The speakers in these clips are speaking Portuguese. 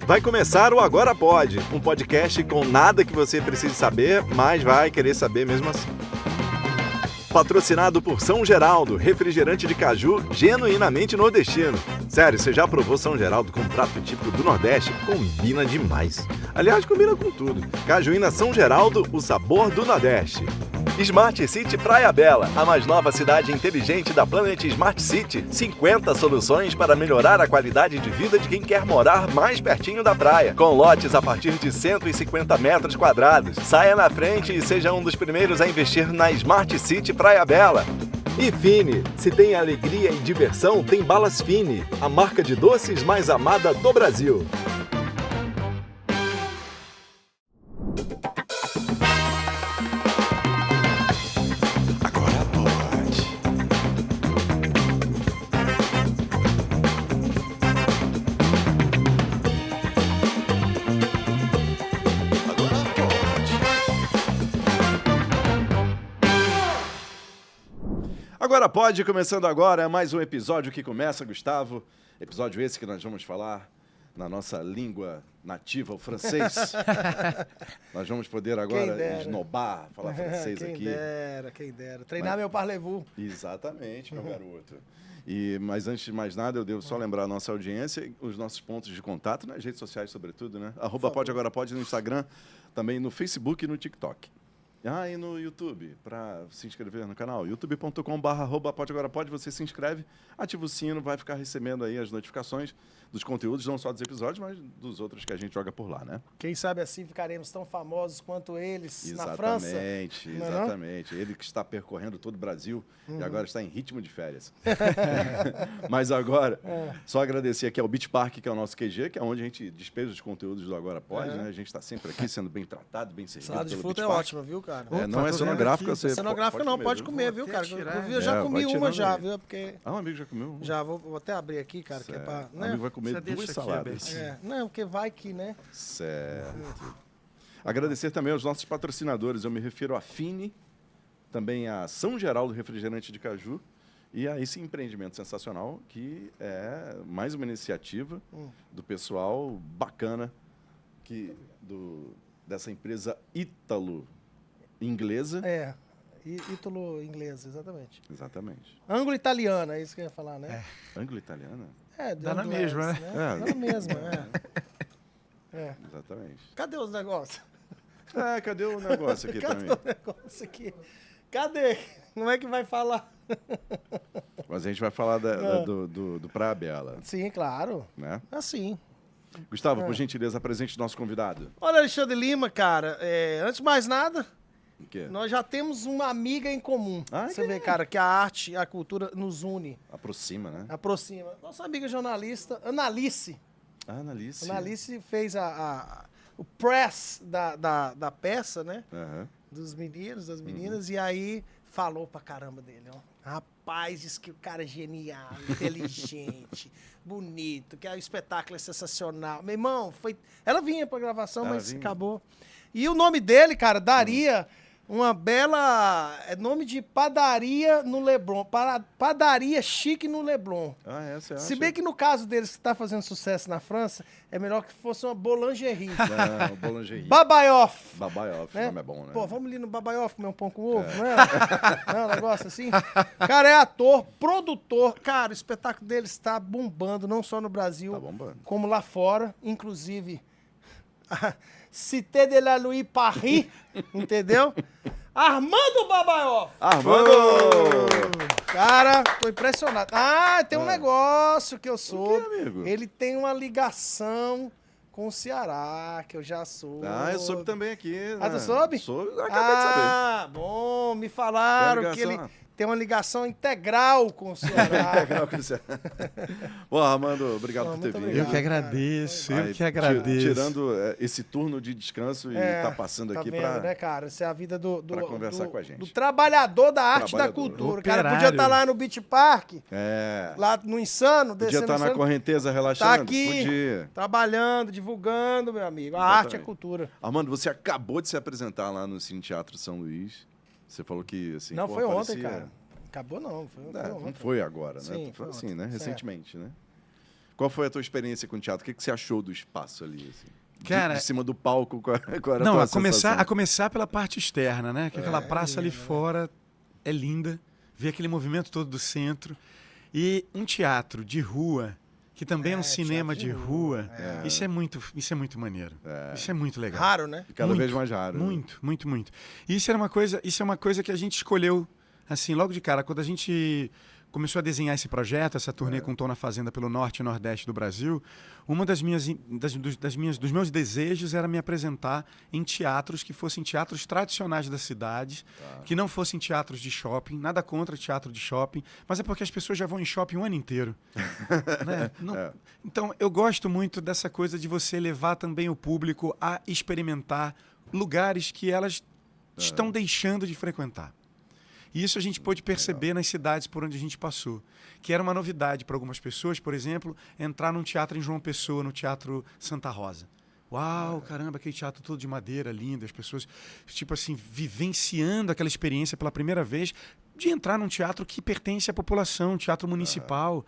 Vai começar o Agora Pode, um podcast com nada que você precise saber, mas vai querer saber mesmo assim. Patrocinado por São Geraldo, refrigerante de caju genuinamente nordestino. Sério, você já provou São Geraldo com um prato típico do Nordeste? Combina demais. Aliás, combina com tudo. Cajuína São Geraldo, o sabor do Nordeste. Smart City Praia Bela, a mais nova cidade inteligente da Planet Smart City. 50 soluções para melhorar a qualidade de vida de quem quer morar mais pertinho da praia. Com lotes a partir de 150 metros quadrados. Saia na frente e seja um dos primeiros a investir na Smart City Praia Bela. E Fini, se tem alegria e diversão, tem Balas Fini, a marca de doces mais amada do Brasil. Agora pode, começando agora, mais um episódio que começa, Gustavo. Episódio esse que nós vamos falar na nossa língua nativa, o francês. Nós vamos poder agora esnobar, falar francês aqui. Quem dera. Treinar meu parlez-vous. Exatamente, meu garoto. Mas antes de mais nada, eu devo só lembrar a nossa audiência, os nossos pontos de contato nas redes sociais, sobretudo, né? @podeagorapode no Instagram, também no Facebook e no TikTok. E no YouTube, para se inscrever no canal, youtube.com/podeagorapode, você se inscreve, ativa o sino, vai ficar recebendo aí as notificações dos conteúdos, não só dos episódios, mas dos outros que a gente joga por lá, né? Quem sabe assim ficaremos tão famosos quanto eles na França. Exatamente. Ele que está percorrendo todo o Brasil e agora está em ritmo de férias. Mas agora, só agradecer aqui ao Beach Park, que é o nosso QG, que é onde a gente despeja os conteúdos do Agora Pode, né? A gente está sempre aqui sendo bem tratado, bem servido. Salada de fruta é ótima, viu, cara? Não é cenográfica, você cenográfica não, pode comer, viu, cara? Eu já comi uma já, viu? Porque... um amigo já comeu uma? Já, vou até abrir aqui, cara, que é pra... O amigo vai comer 2 saladas. Não, porque vai que, né? Certo. Agradecer também aos nossos patrocinadores, eu me refiro à Fini, também a São Geraldo Refrigerante de Caju e a esse empreendimento sensacional, que é mais uma iniciativa do pessoal bacana dessa empresa ítalo-inglesa. Ítalo-inglesa, exatamente. Exatamente. Anglo-italiana, é isso que eu ia falar, né? Anglo-italiana? Dá na mesma, né? Dá na mesma, Exatamente. Cadê os negócios? Cadê o negócio aqui também? Cadê o negócio aqui? Cadê? Como é que vai falar? Mas a gente vai falar do Praia Bela. Sim, claro. Né? Assim. Gustavo, por gentileza, apresente o nosso convidado. Olha, Alexandre Lima, cara, antes de mais nada, O quê? nós já temos uma amiga em comum. Você vê, cara, que a arte e a cultura nos une. Aproxima, né? Aproxima. Nossa amiga jornalista, Analice. Analice fez o press da peça, né? Dos meninos, das meninas, e aí falou pra caramba dele, ó. Rapaz, diz que o cara é genial, inteligente, bonito, que o espetáculo é sensacional. Meu irmão, ela vinha pra gravação, mas acabou. E o nome dele, cara, daria uma bela... nome de padaria no Leblon. Padaria chique no Leblon. Você acha? Se bem que no caso deles, que tá fazendo sucesso na França, é melhor que fosse uma boulangerie. Não, boulangerie. Babaioff. Babaioff, o nome é bom, né? Pô, vamos ali no Babaioff comer um pão com ovo, né? Não, um negócio assim. Cara, é ator, produtor. Cara, o espetáculo dele está bombando, não só no Brasil, como lá fora. Inclusive... Cité de la Louis Paris, entendeu? Armando Babaioff. Armando! Cara, tô impressionado. Tem um negócio que eu soube. O quê, amigo? Ele tem uma ligação com o Ceará, que eu já soube. Eu soube também aqui. Né? Tu soube? Soube, acabei de saber. Bom, me falaram que ele tem uma ligação integral com o Ceará. Integral com o Ceará. Bom, Armando, obrigado por ter vindo. Eu que agradeço, Tirando esse turno de descanso e tá passando aqui para... né, cara? Isso é a vida do conversar com a gente. Do trabalhador da arte e da cultura. O cara podia estar lá no Beach Park, lá no Insano. Podia estar na correnteza relaxando. Tá aqui, trabalhando, divulgando, meu amigo. A arte e a cultura. Armando, você acabou de se apresentar lá no Cine Teatro São Luís. Você falou que, assim... Não, foi ontem, cara. Acabou não. Foi não foi agora, né? Sim, foi assim, ontem. né? Recentemente, né? Qual foi a tua experiência com o teatro? O que você achou do espaço ali? Assim? Cara, de cima do palco, qual era não, a tua sensação? A começar pela parte externa, né? Que aquela praça ali fora é linda, ver aquele movimento todo do centro. E um teatro de rua, que também é um cinema de rua, isso é muito maneiro. Isso é muito legal. Raro, né? E cada vez mais raro. Muito. E isso é uma coisa que a gente escolheu, assim, logo de cara, quando a gente começou a desenhar esse projeto, essa turnê com Tom na Fazenda pelo norte e nordeste do Brasil, uma dos meus desejos era me apresentar em teatros que fossem teatros tradicionais da cidade, que não fossem teatros de shopping, nada contra teatro de shopping, mas é porque as pessoas já vão em shopping o ano inteiro. Né? Então, eu gosto muito dessa coisa de você levar também o público a experimentar lugares que elas estão deixando de frequentar. E isso a gente pôde perceber nas cidades por onde a gente passou, que era uma novidade para algumas pessoas, por exemplo, entrar num teatro em João Pessoa, no Teatro Santa Rosa. Uau, caramba, aquele teatro todo de madeira, lindo, as pessoas, tipo assim, vivenciando aquela experiência pela primeira vez de entrar num teatro que pertence à população, um teatro municipal,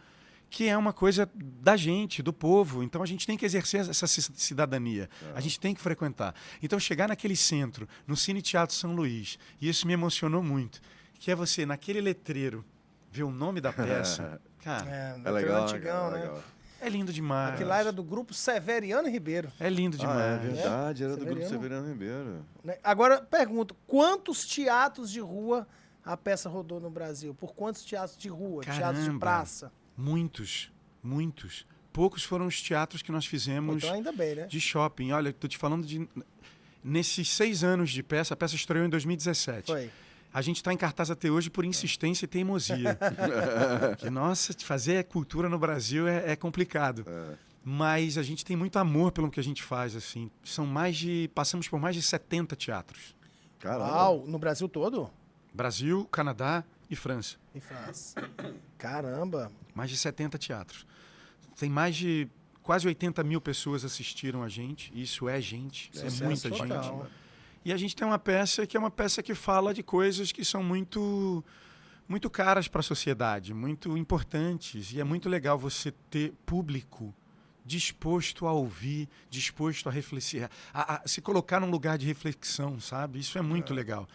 que é uma coisa da gente, do povo. Então a gente tem que exercer essa cidadania, a gente tem que frequentar. Então chegar naquele centro, no Cine Teatro São Luís, e isso me emocionou muito, que é você, naquele letreiro, ver o nome da peça. Cara, é legal, antigão, né? Legal. É lindo demais. Aquilo lá era do grupo Severiano Ribeiro. É lindo demais. É verdade, era do grupo Severiano Ribeiro. Agora, pergunto, quantos teatros de rua a peça rodou no Brasil? Por quantos teatros de rua? Caramba, teatros de praça? Muitos. Poucos foram os teatros que nós fizemos então, ainda bem, né? de shopping. Olha, estou te falando de... Nesses 6 anos de peça, a peça estreou em 2017. Foi. A gente está em cartaz até hoje por insistência e teimosia. Que, nossa, fazer cultura no Brasil é complicado. Mas a gente tem muito amor pelo que a gente faz, assim. Passamos por mais de 70 teatros. Caramba. Uau, no Brasil todo? Brasil, Canadá e França. E França. Caramba. Mais de 70 teatros. Tem mais de quase 80 mil pessoas assistiram a gente. Isso é gente, isso é muita gente. E a gente tem uma peça que é uma peça que fala de coisas que são muito caras para a sociedade, muito importantes. E é muito legal você ter público disposto a ouvir, disposto a refletir, a se colocar num lugar de reflexão, sabe? Isso é muito legal.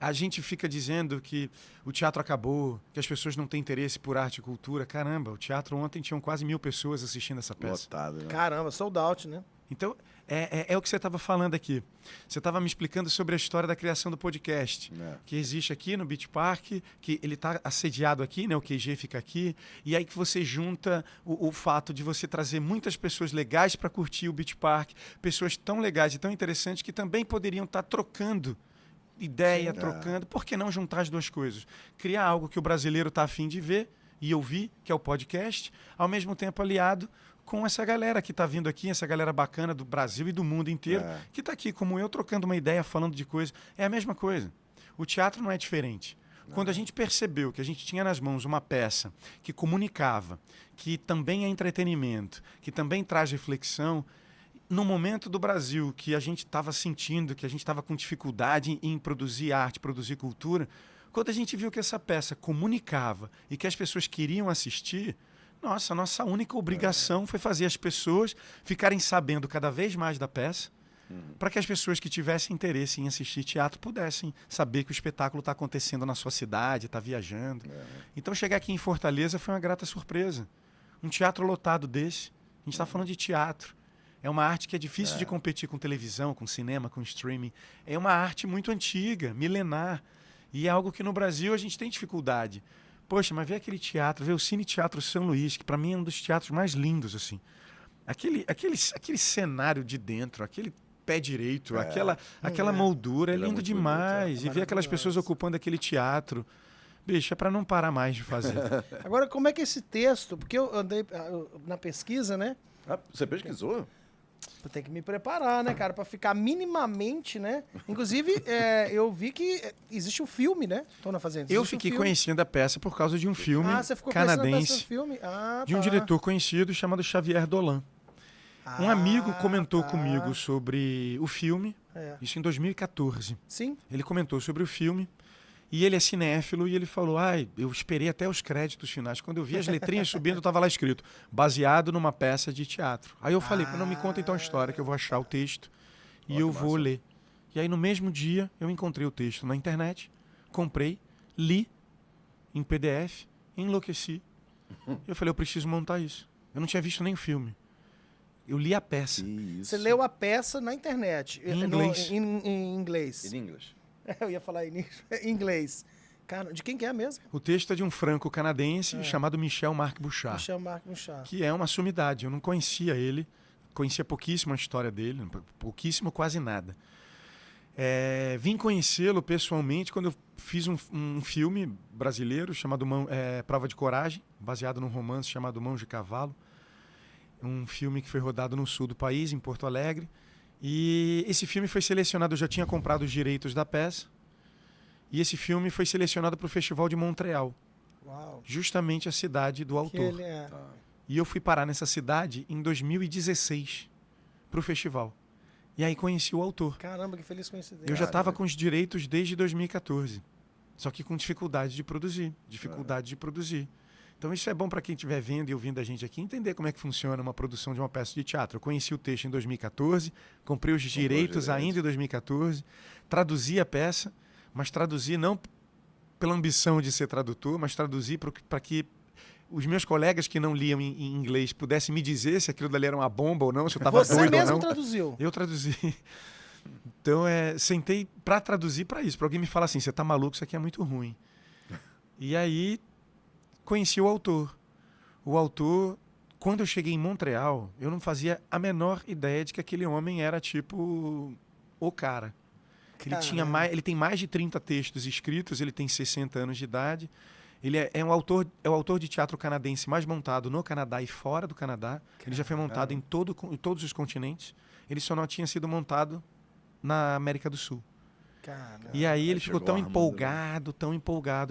A gente fica dizendo que o teatro acabou, que as pessoas não têm interesse por arte e cultura. Caramba, o teatro ontem tinham quase 1000 pessoas assistindo essa peça. Lotado, né? Caramba, sold out, né? Então, é o que você estava falando aqui. Você estava me explicando sobre a história da criação do podcast, que existe aqui no Beach Park, que ele está assediado aqui, né? O QG fica aqui, e aí que você junta o fato de você trazer muitas pessoas legais para curtir o Beach Park, pessoas tão legais e tão interessantes que também poderiam estar trocando ideia, trocando. Por que não juntar as duas coisas? Criar algo que o brasileiro está afim de ver e ouvir, que é o podcast, ao mesmo tempo aliado com essa galera que está vindo aqui, essa galera bacana do Brasil e do mundo inteiro, que está aqui como eu, trocando uma ideia, falando de coisas. É a mesma coisa. O teatro não é diferente. Quando a gente percebeu que a gente tinha nas mãos uma peça que comunicava, que também é entretenimento, que também traz reflexão, no momento do Brasil que a gente estava sentindo, que a gente estava com dificuldade em produzir arte, produzir cultura, quando a gente viu que essa peça comunicava e que as pessoas queriam assistir, nossa única obrigação foi fazer as pessoas ficarem sabendo cada vez mais da peça, para que as pessoas que tivessem interesse em assistir teatro pudessem saber que o espetáculo está acontecendo na sua cidade, está viajando. Então, chegar aqui em Fortaleza foi uma grata surpresa. Um teatro lotado desse. A gente está falando de teatro. É uma arte que é difícil de competir com televisão, com cinema, com streaming. É uma arte muito antiga, milenar. E é algo que no Brasil a gente tem dificuldade. Poxa, mas ver aquele teatro, ver o Cine Teatro São Luís, que para mim é um dos teatros mais lindos, assim. Aquele cenário de dentro, aquele pé direito, aquela moldura, é lindo demais. E ver aquelas pessoas ocupando aquele teatro. Bicho, é para não parar mais de fazer. Agora, como é que esse texto... Porque eu andei na pesquisa, né? Você pesquisou? Eu tenho que me preparar, né, cara? Pra ficar minimamente, né? Inclusive, eu vi que existe um filme, né? Tô na Fazenda. Eu fiquei conhecendo a peça por causa de um filme você ficou canadense. Filme? De um diretor conhecido chamado Xavier Dolan. Um amigo comentou comigo sobre o filme, isso em 2014. Sim. Ele comentou sobre o filme E ele é cinéfilo e ele falou, eu esperei até os créditos finais. Quando eu vi as letrinhas subindo, estava lá escrito, baseado numa peça de teatro. Aí eu falei, não me conta então a história, que eu vou achar o texto e eu vou ler. E aí no mesmo dia eu encontrei o texto na internet, comprei, li em PDF, enlouqueci. Eu falei, eu preciso montar isso. Eu não tinha visto nem o filme. Eu li a peça. Você leu a peça na internet? Em inglês. Em inglês. Em inglês. Eu ia falar em inglês. Cara, de quem que é mesmo? O texto é de um franco-canadense chamado Michel-Marc Bouchard. Michel-Marc Bouchard. Que é uma sumidade. Eu não conhecia ele. Conhecia pouquíssimo a história dele. Pouquíssimo, quase nada. Vim conhecê-lo pessoalmente quando eu fiz um filme brasileiro chamado Prova de Coragem, baseado num romance chamado Mãos de Cavalo. Um filme que foi rodado no sul do país, em Porto Alegre. E esse filme foi selecionado, eu já tinha comprado os direitos da peça. E esse filme foi selecionado para o Festival de Montreal. Uau. Justamente a cidade do autor. E eu fui parar nessa cidade em 2016 para o festival. E aí conheci o autor. Caramba, que feliz coincidência. Eu já estava com os direitos desde 2014. Só que com dificuldade de produzir. Então isso é bom para quem estiver vendo e ouvindo a gente aqui, entender como é que funciona uma produção de uma peça de teatro. Eu conheci o texto em 2014, comprei os direitos ainda em 2014, traduzi a peça, mas traduzi não pela ambição de ser tradutor, mas traduzi para que os meus colegas que não liam em inglês pudessem me dizer se aquilo dali era uma bomba ou não, se eu estava doido ou não. Você mesmo traduziu? Eu traduzi. Então, sentei para traduzir para isso, para alguém me falar assim, você está maluco, isso aqui é muito ruim. E aí conheci o autor. O autor, quando eu cheguei em Montreal, eu não fazia a menor ideia de que aquele homem era tipo o cara. Ele tem mais de 30 textos escritos, ele tem 60 anos de idade. Ele é o autor de teatro canadense mais montado no Canadá e fora do Canadá. Ele já foi montado em todos os continentes. Ele só não tinha sido montado na América do Sul. Caramba. E aí ele ficou tão empolgado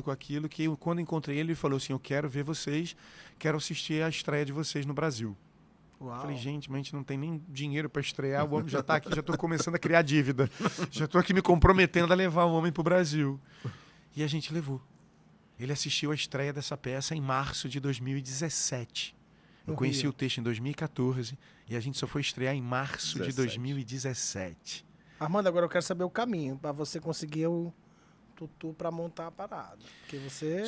com aquilo, que eu, quando encontrei ele falou assim, eu quero ver vocês, quero assistir a estreia de vocês no Brasil. Uau. Eu falei, gente, mas a gente não tem nem dinheiro para estrear, o homem já está aqui, já estou começando a criar dívida. Já estou aqui me comprometendo a levar o homem para o Brasil. E a gente levou. Ele assistiu a estreia dessa peça em março de 2017. Eu conheci o texto em 2014 e a gente só foi estrear em março de 2017. Armando, agora eu quero saber o caminho para você conseguir o tutu para montar a parada. Porque você...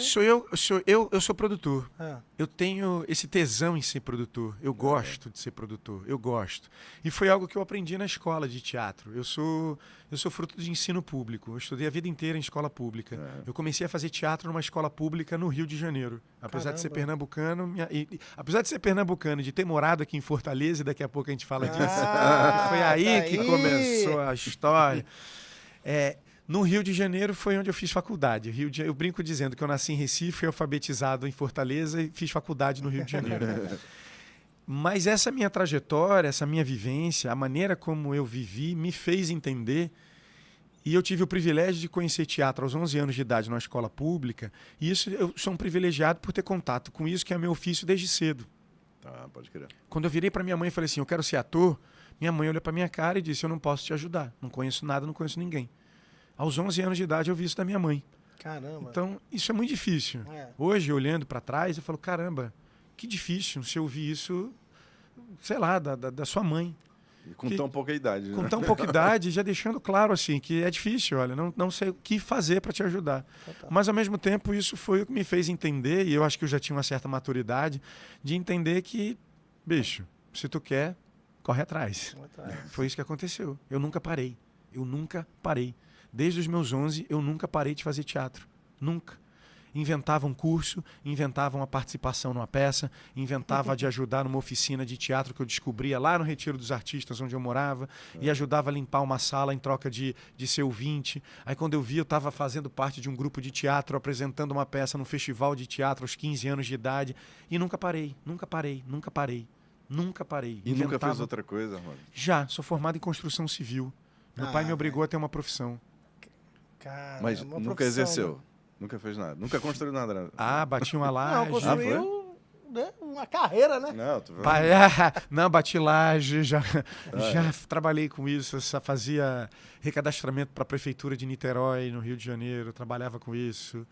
Eu sou produtor. Eu tenho esse tesão em ser produtor. Eu gosto de ser produtor. Eu gosto. E foi algo que eu aprendi na escola de teatro. Eu sou fruto de ensino público. Eu estudei a vida inteira em escola pública. Eu comecei a fazer teatro numa escola pública no Rio de Janeiro. Apesar de ser pernambucano, apesar de ser pernambucano e de ter morado aqui em Fortaleza, e daqui a pouco a gente fala disso. Foi aí que começou a história. No Rio de Janeiro foi onde eu fiz faculdade. Eu brinco dizendo que eu nasci em Recife, fui alfabetizado em Fortaleza e fiz faculdade no Rio de Janeiro. Mas essa minha trajetória, essa minha vivência, a maneira como eu vivi, me fez entender. E eu tive o privilégio de conhecer teatro aos 11 anos de idade numa escola pública. E isso eu sou um privilegiado por ter contato com isso, que é meu ofício desde cedo. Tá, pode crer. Quando eu virei para minha mãe e falei assim, eu quero ser ator, minha mãe olhou para minha cara e disse, eu não posso te ajudar. Não conheço nada, não conheço ninguém. Aos 11 anos de idade eu vi isso da minha mãe. Caramba. Então, isso é muito difícil. Hoje, olhando para trás, eu falo, caramba, que difícil se eu ouvir isso, sei lá, da sua mãe. E com tão pouca idade. Com tão pouca idade, já deixando claro assim, que é difícil, olha, não sei o que fazer para te ajudar. Mas, ao mesmo tempo, isso foi o que me fez entender, e eu acho que eu já tinha uma certa maturidade, de entender que, bicho, se tu quer, corre atrás. Foi isso que aconteceu. Eu nunca parei. Desde os meus 11, eu nunca parei de fazer teatro. Nunca. Inventava um curso, inventava uma participação numa peça, inventava de ajudar numa oficina de teatro que eu descobria lá no Retiro dos Artistas, onde eu morava, e ajudava a limpar uma sala em troca de ser ouvinte. Aí, quando eu vi, eu estava fazendo parte de um grupo de teatro, apresentando uma peça num festival de teatro aos 15 anos de idade, e nunca parei. E nunca fez outra coisa, mano? Já, sou formado em construção civil. Meu pai me obrigou a ter uma profissão. Cara, mas nunca exerceu? Nunca fez nada? Nunca construiu nada? Bati uma laje. Não, construiu uma carreira, né? Não, tu Não, bati laje, já trabalhei com isso, fazia recadastramento para a Prefeitura de Niterói, no Rio de Janeiro, trabalhava com isso.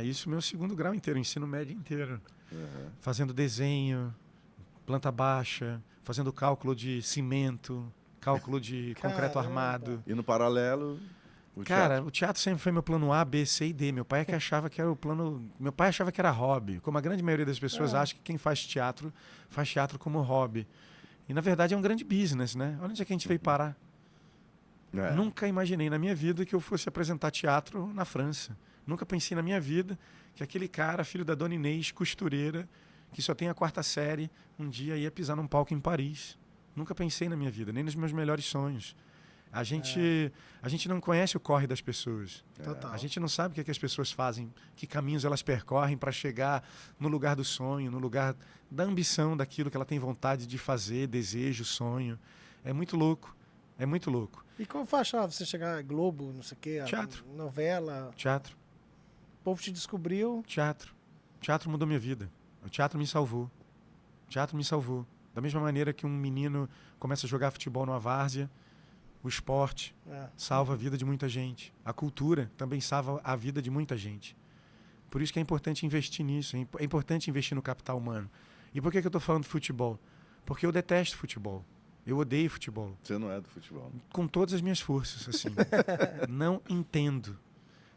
Isso meu segundo grau inteiro, ensino médio inteiro. Fazendo desenho, planta baixa, fazendo cálculo de cimento, cálculo de concreto armado. E no paralelo... O teatro sempre foi meu plano A, B, C e D. Meu pai é que achava que era o plano... Meu pai achava que era hobby. Como a grande maioria das pessoas acha que quem faz teatro como hobby. E, na verdade, é um grande business, né? Olha onde é que a gente veio parar. Nunca imaginei na minha vida que eu fosse apresentar teatro na França. Nunca pensei na minha vida que aquele cara, filho da dona Inês, costureira, que só tem a 4ª série, um dia ia pisar num palco em Paris. Nunca pensei na minha vida, nem nos meus melhores sonhos. A gente não conhece o corre das pessoas. Total. A gente não sabe o que, é que as pessoas fazem, que caminhos elas percorrem para chegar no lugar do sonho, no lugar da ambição, daquilo que ela tem vontade de fazer, desejo, sonho. É muito louco. É muito louco. E como faz você chegar Globo, não sei o quê, teatro, novela? Teatro. O povo te descobriu? Teatro. Teatro mudou minha vida. O teatro me salvou. O teatro me salvou. Da mesma maneira que um menino começa a jogar futebol numa várzea, o esporte salva a vida de muita gente. A cultura também salva a vida de muita gente. Por isso que é importante investir nisso. É importante investir no capital humano. E por que eu estou falando de futebol? Porque eu detesto futebol. Eu odeio futebol. Você não é do futebol. Com todas as minhas forças, assim. Não entendo.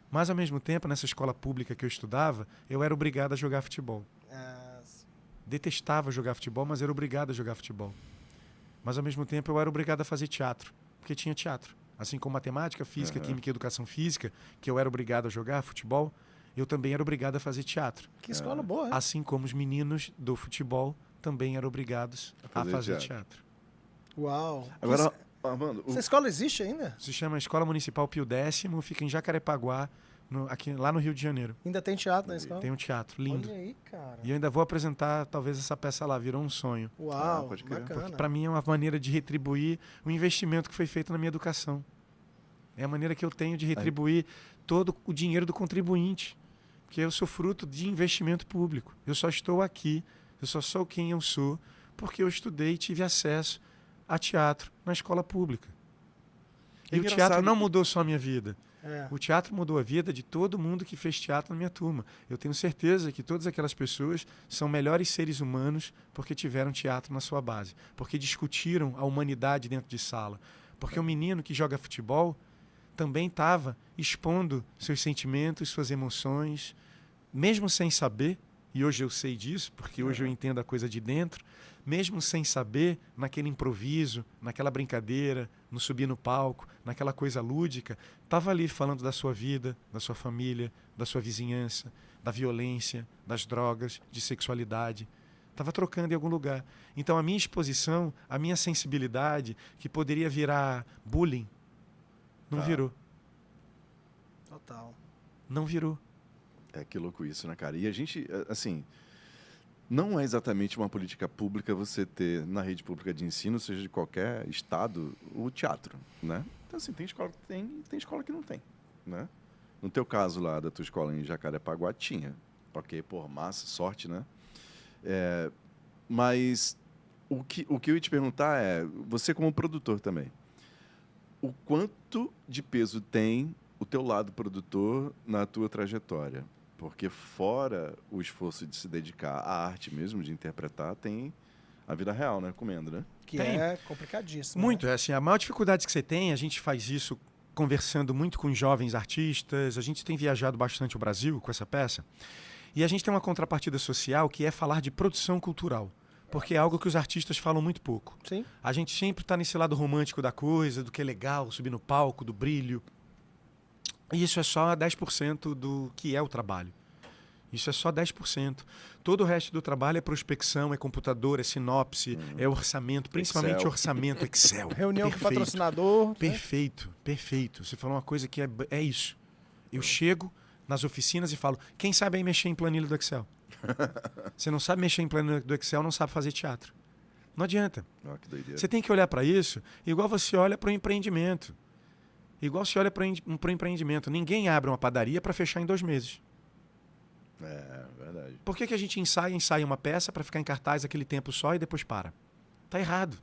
Mas, ao mesmo tempo, nessa escola pública que eu estudava, eu era obrigado a jogar futebol. Detestava jogar futebol, mas era obrigado a jogar futebol. Mas, ao mesmo tempo, eu era obrigado a fazer teatro, porque tinha teatro. Assim como matemática, física, química e educação física, que eu era obrigado a jogar futebol, eu também era obrigado a fazer teatro. Que escola boa, hein? Assim como os meninos do futebol também eram obrigados a fazer teatro. Uau! Agora, Armando... Essa escola existe ainda? Se chama Escola Municipal Pio X, fica em Jacarepaguá, lá no Rio de Janeiro. Ainda tem teatro na escola? Tem um teatro lindo. Olha aí, cara. E eu ainda vou apresentar talvez essa peça lá, virou um sonho. Uau, bacana. Porque para mim é uma maneira de retribuir o investimento que foi feito na minha educação. É a maneira que eu tenho de retribuir todo o dinheiro do contribuinte. Porque eu sou fruto de investimento público. Eu só estou aqui, eu só sou quem eu sou, porque eu estudei e tive acesso a teatro na escola pública. E o teatro não mudou só a minha vida. O teatro mudou a vida de todo mundo que fez teatro na minha turma. Eu tenho certeza que todas aquelas pessoas são melhores seres humanos porque tiveram teatro na sua base, porque discutiram a humanidade dentro de sala. Porque o menino que joga futebol também estava expondo seus sentimentos, suas emoções, mesmo sem saber, e hoje eu sei disso, porque hoje eu entendo a coisa de dentro, mesmo sem saber, naquele improviso, naquela brincadeira, no subir no palco, naquela coisa lúdica, estava ali falando da sua vida, da sua família, da sua vizinhança, da violência, das drogas, de sexualidade. Estava trocando em algum lugar. Então a minha exposição, a minha sensibilidade, que poderia virar bullying, não virou. Total. Não virou. Que louco isso, né, cara? E a gente, assim... Não é exatamente uma política pública você ter na rede pública de ensino, seja de qualquer estado, o teatro, né? Então, assim, tem escola que tem e tem escola que não tem, né? No teu caso lá, da tua escola em Jacarepaguá, tinha. Ok, massa, sorte, né? Mas o que eu ia te perguntar é, você como produtor também, o quanto de peso tem o teu lado produtor na tua trajetória? Porque fora o esforço de se dedicar à arte mesmo, de interpretar, tem a vida real, né? Comendo, né? Que é complicadíssimo. Muito. Assim, a maior dificuldade que você tem, a gente faz isso conversando muito com jovens artistas, a gente tem viajado bastante o Brasil com essa peça, e a gente tem uma contrapartida social que é falar de produção cultural, porque é algo que os artistas falam muito pouco. Sim. A gente sempre está nesse lado romântico da coisa, do que é legal, subir no palco, do brilho. E isso é só 10% do que é o trabalho. Isso é só 10%. Todo o resto do trabalho é prospecção, é computador, é sinopse, é orçamento, principalmente Excel. Orçamento, Excel. Reunião com o patrocinador. Perfeito, perfeito. Você falou uma coisa que é isso. Eu chego nas oficinas e falo, quem sabe aí mexer em planilha do Excel? Você não sabe mexer em planilha do Excel, não sabe fazer teatro. Não adianta. Que doideira. Você tem que olhar para isso igual você olha para o empreendimento. Igual você olha para um empreendimento. Ninguém abre uma padaria para fechar em 2 meses. É, verdade. Por que a gente ensaia uma peça para ficar em cartaz aquele tempo só e depois para? Tá errado.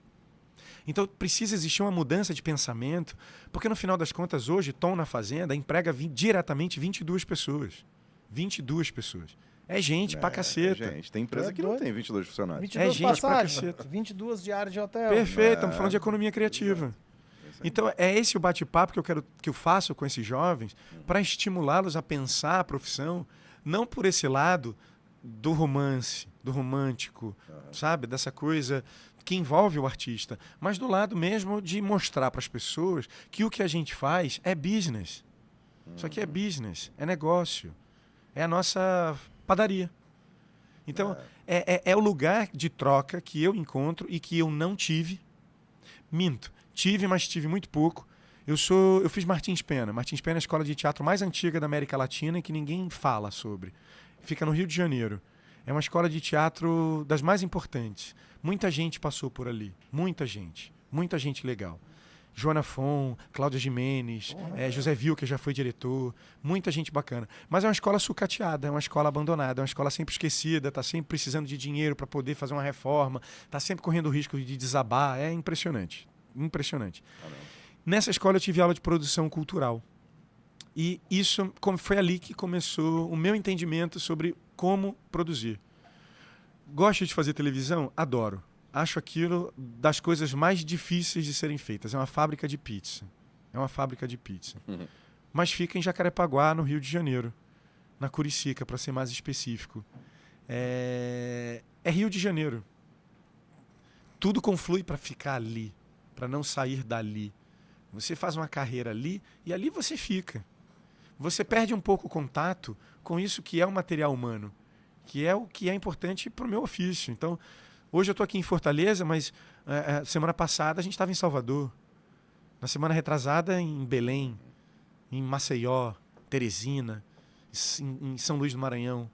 Então precisa existir uma mudança de pensamento, porque no final das contas hoje, Tom na Fazenda emprega diretamente 22 pessoas. 22 pessoas. É gente pra caceta. Gente, tem empresa que não tem 22 funcionários. 22 gente pra passagens, caceta. 22 diárias de hotel. Perfeito, estamos falando de economia criativa. Exato. Então é esse o bate-papo que eu faço com esses jovens para estimulá-los a pensar a profissão, não por esse lado do romance, do romântico, sabe? Dessa coisa que envolve o artista, mas do lado mesmo de mostrar para as pessoas que o que a gente faz é business. Isso aqui é business, é negócio, é a nossa padaria. Então, é o lugar de troca que eu encontro e que eu não tive. Minto. Tive, mas tive muito pouco. Eu fiz Martins Pena. Martins Pena é a escola de teatro mais antiga da América Latina e que ninguém fala sobre. Fica no Rio de Janeiro. É uma escola de teatro das mais importantes. Muita gente passou por ali. Muita gente. Muita gente legal. Joana Fon, Cláudia Jimenez, José Vil, que já foi diretor. Muita gente bacana. Mas é uma escola sucateada, é uma escola abandonada, é uma escola sempre esquecida, está sempre precisando de dinheiro para poder fazer uma reforma, está sempre correndo o risco de desabar. É impressionante. Impressionante. Nessa escola eu tive aula de produção cultural. E isso foi ali que começou o meu entendimento sobre como produzir. Gosto de fazer televisão? Adoro. Acho aquilo das coisas mais difíceis de serem feitas. É uma fábrica de pizza. É uma fábrica de pizza. Mas fica em Jacarepaguá, no Rio de Janeiro. Na Curicica, para ser mais específico. É Rio de Janeiro. Tudo conflui para ficar ali, para não sair dali. Você faz uma carreira ali e ali você fica. Você perde um pouco o contato com isso que é o material humano, que é o que é importante para o meu ofício. Então, hoje eu estou aqui em Fortaleza, mas semana passada a gente estava em Salvador. Na semana retrasada em Belém, em Maceió, Teresina, em São Luís do Maranhão.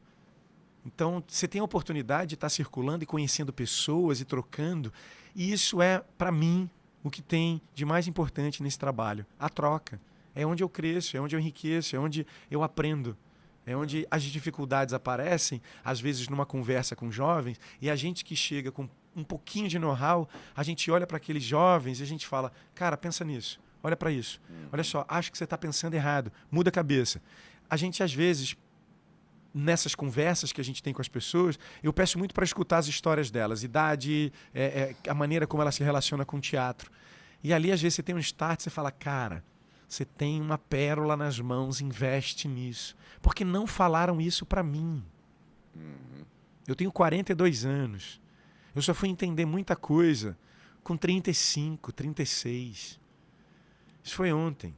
Então, você tem a oportunidade de estar circulando e conhecendo pessoas e trocando. E isso é, para mim, o que tem de mais importante nesse trabalho. A troca. É onde eu cresço, é onde eu enriqueço, é onde eu aprendo. É onde as dificuldades aparecem, às vezes numa conversa com jovens, e a gente que chega com um pouquinho de know-how, a gente olha para aqueles jovens e a gente fala, cara, pensa nisso, olha para isso. Olha só, acho que você está pensando errado, muda a cabeça. A gente, às vezes, nessas conversas que a gente tem com as pessoas, eu peço muito para escutar as histórias delas, idade, a maneira como ela se relaciona com o teatro. E ali, às vezes, você tem um start, você fala, cara, você tem uma pérola nas mãos, investe nisso. Porque não falaram isso para mim. Eu tenho 42 anos. Eu só fui entender muita coisa com 35, 36. Isso foi ontem.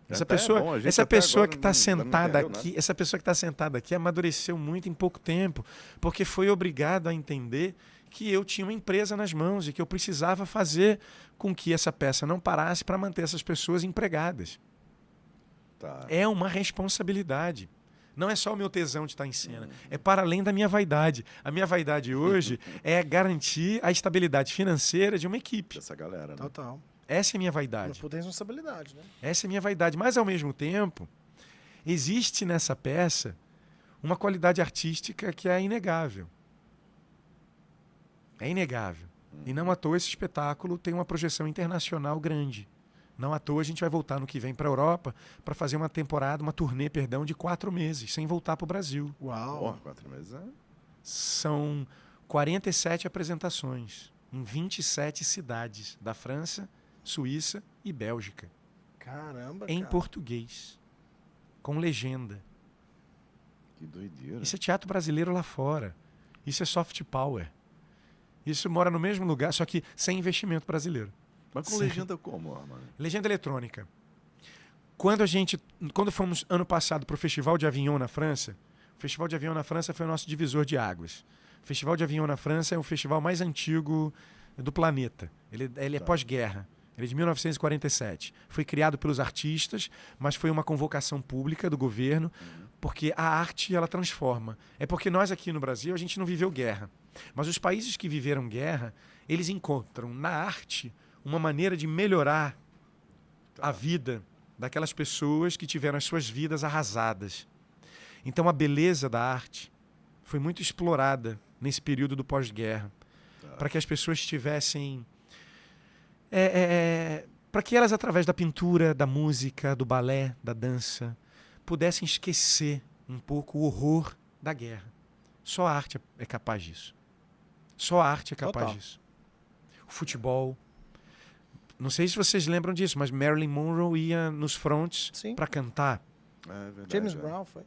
Essa pessoa que está sentada aqui, essa pessoa que está sentada aqui amadureceu muito em pouco tempo, porque foi obrigado a entender que eu tinha uma empresa nas mãos e que eu precisava fazer com que essa peça não parasse para manter essas pessoas empregadas. Tá. É uma responsabilidade. Não é só o meu tesão de estar em cena, é para além da minha vaidade. A minha vaidade hoje é garantir a estabilidade financeira de uma equipe. Dessa galera, né? Total. Essa é a minha vaidade. Uma responsabilidade, né? Essa é a minha vaidade. Mas, ao mesmo tempo, existe nessa peça uma qualidade artística que é inegável. É inegável. E não à toa esse espetáculo tem uma projeção internacional grande. Não à toa a gente vai voltar no que vem para a Europa para fazer uma turnê, de 4 meses, sem voltar para o Brasil. Uau! 4 meses, São 47 apresentações em 27 cidades da França, Suíça e Bélgica. Caramba, em português, com legenda. Que doideira. Isso é teatro brasileiro lá fora. Isso é soft power. Isso mora no mesmo lugar, só que sem investimento brasileiro. Mas com legenda como, mano? Legenda eletrônica. Quando fomos ano passado para o Festival de Avignon na França, o Festival de Avignon na França foi o nosso divisor de águas. O Festival de Avignon na França é o festival mais antigo do planeta. Ele é pós-guerra. Ele é de 1947. Foi criado pelos artistas, mas foi uma convocação pública do governo, porque a arte ela transforma. É porque nós aqui no Brasil a gente não viveu guerra. Mas os países que viveram guerra, eles encontram na arte uma maneira de melhorar a vida daquelas pessoas que tiveram as suas vidas arrasadas. Então a beleza da arte foi muito explorada nesse período do pós-guerra, para que as pessoas tivessem... para que elas, através da pintura, da música, do balé, da dança, pudessem esquecer um pouco o horror da guerra. Só a arte é capaz disso. Só a arte é capaz disso. O futebol. Não sei se vocês lembram disso, mas Marilyn Monroe ia nos fronts para cantar. É verdade, James Brown foi.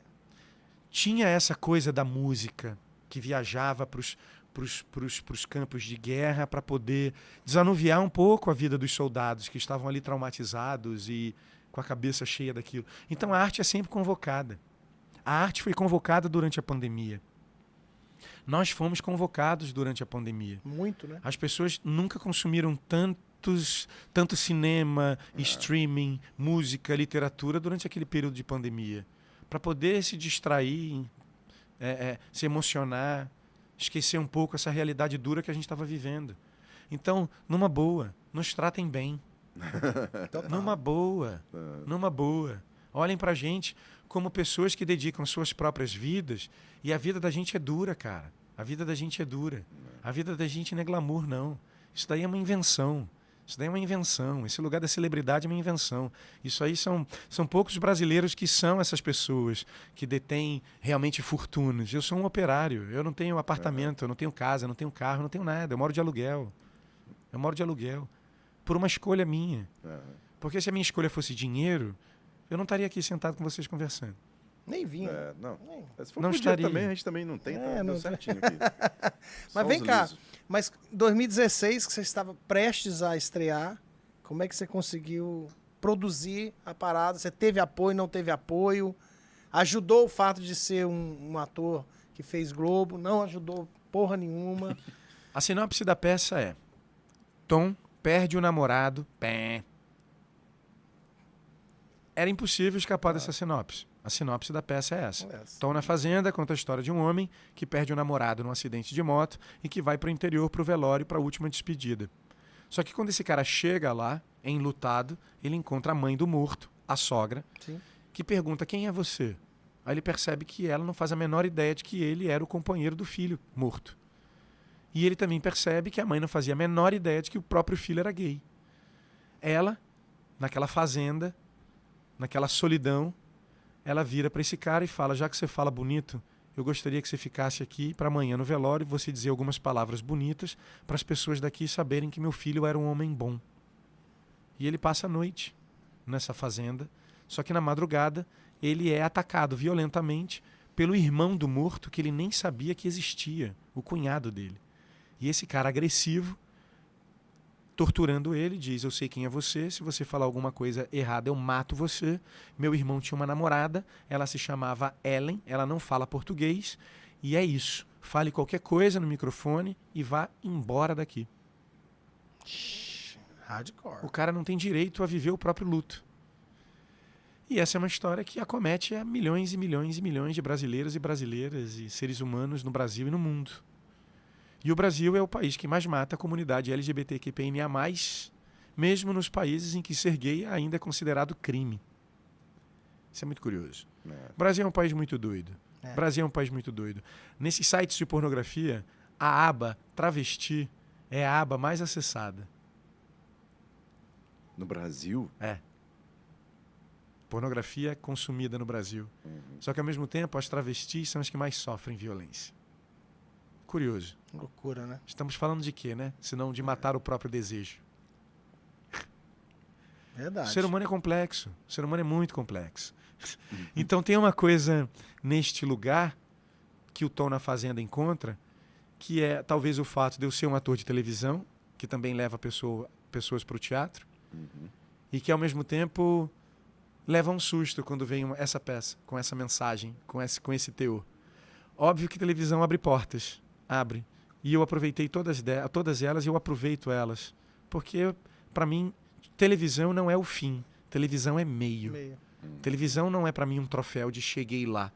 Tinha essa coisa da música que viajava para os campos de guerra para poder desanuviar um pouco a vida dos soldados que estavam ali traumatizados e com a cabeça cheia daquilo. Então a arte é sempre convocada. A arte foi convocada durante a pandemia. Nós fomos convocados durante a pandemia. Muito, né? As pessoas nunca consumiram tanto cinema, streaming, música, literatura durante aquele período de pandemia. Para poder se distrair, se emocionar, esquecer um pouco essa realidade dura que a gente estava vivendo. Então, numa boa, nos tratem bem. Numa boa. Olhem pra gente como pessoas que dedicam suas próprias vidas, e a vida da gente é dura, cara. A vida da gente é dura. A vida da gente não é glamour, não. Isso daí é uma invenção. Isso daí é uma invenção. Esse lugar da celebridade é uma invenção. Isso aí são poucos brasileiros que são essas pessoas que detêm realmente fortunas. Eu sou um operário. Eu não tenho apartamento, eu não tenho casa, eu não tenho carro, eu não tenho nada. Eu moro de aluguel. Por uma escolha minha. Porque se a minha escolha fosse dinheiro, eu não estaria aqui sentado com vocês conversando. Nem vinha. Se for não estaria. Também, a gente também não tem, tá? Deu certinho aqui. Mas vem cá, mas 2016, que você estava prestes a estrear, como é que você conseguiu produzir a parada? Você teve apoio, não teve apoio? Ajudou o fato de ser um ator que fez Globo? Não ajudou porra nenhuma? A sinopse da peça é: Tom perde o namorado. Era impossível escapar dessa sinopse. A sinopse da peça é essa. Tom na Fazenda conta a história de um homem que perde o namorado num acidente de moto e que vai para o interior, para o velório, para a última despedida. Só que quando esse cara chega lá, enlutado, ele encontra a mãe do morto, a sogra, que pergunta: quem é você? Aí ele percebe que ela não faz a menor ideia de que ele era o companheiro do filho morto. E ele também percebe que a mãe não fazia a menor ideia de que o próprio filho era gay. Ela, naquela fazenda, naquela solidão, ela vira para esse cara e fala: já que você fala bonito, eu gostaria que você ficasse aqui para amanhã no velório e você dizer algumas palavras bonitas para as pessoas daqui saberem que meu filho era um homem bom. E ele passa a noite nessa fazenda, só que na madrugada ele é atacado violentamente pelo irmão do morto que ele nem sabia que existia, o cunhado dele. E esse cara agressivo, torturando ele, diz: eu sei quem é você, se você falar alguma coisa errada eu mato você. Meu irmão tinha uma namorada, ela se chamava Ellen, ela não fala português, e é isso. Fale qualquer coisa no microfone e vá embora daqui. Hardcore. O cara não tem direito a viver o próprio luto. E essa é uma história que acomete a milhões e milhões e milhões de brasileiros e brasileiras e seres humanos no Brasil e no mundo. E o Brasil é o país que mais mata a comunidade LGBTQIA+, mesmo nos países em que ser gay ainda é considerado crime. Isso é muito curioso. O Brasil é um país muito doido. Brasil é um país muito doido. Nesses sites de pornografia, a aba travesti é a aba mais acessada. No Brasil? É. Pornografia consumida no Brasil. Só que, ao mesmo tempo, as travestis são as que mais sofrem violência. Curioso. Loucura, né? Estamos falando de quê, né? Senão de matar o próprio desejo. Verdade. O ser humano é complexo. O ser humano é muito complexo. Então tem uma coisa neste lugar que o Tom na Fazenda encontra, que é talvez o fato de eu ser um ator de televisão, que também leva pessoas para o teatro, e que ao mesmo tempo leva um susto quando vem essa peça, com essa mensagem, com esse teor. Óbvio que televisão abre portas. Abre. E eu aproveitei todas elas e eu aproveito elas. Porque, para mim, televisão não é o fim. Televisão é meio. Televisão não é, para mim, um troféu de cheguei lá.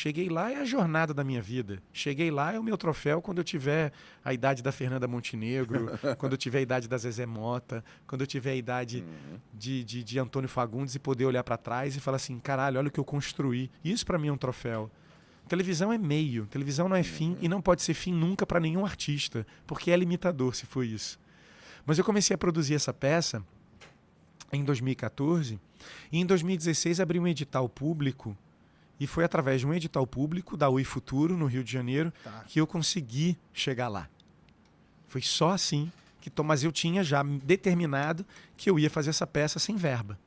Cheguei lá é a jornada da minha vida. Cheguei lá é o meu troféu quando eu tiver a idade da Fernanda Montenegro, quando eu tiver a idade da Zezé Mota, quando eu tiver a idade de Antônio Fagundes e poder olhar para trás e falar assim, caralho, olha o que eu construí. Isso para mim é um troféu. Televisão é meio, televisão não é fim e não pode ser fim nunca para nenhum artista, porque é limitador se for isso. Mas eu comecei a produzir essa peça em 2014 e em 2016 abri um edital público e foi através de um edital público da UI Futuro, no Rio de Janeiro, que eu consegui chegar lá. Foi só assim, mas eu tinha já determinado que eu ia fazer essa peça sem verba.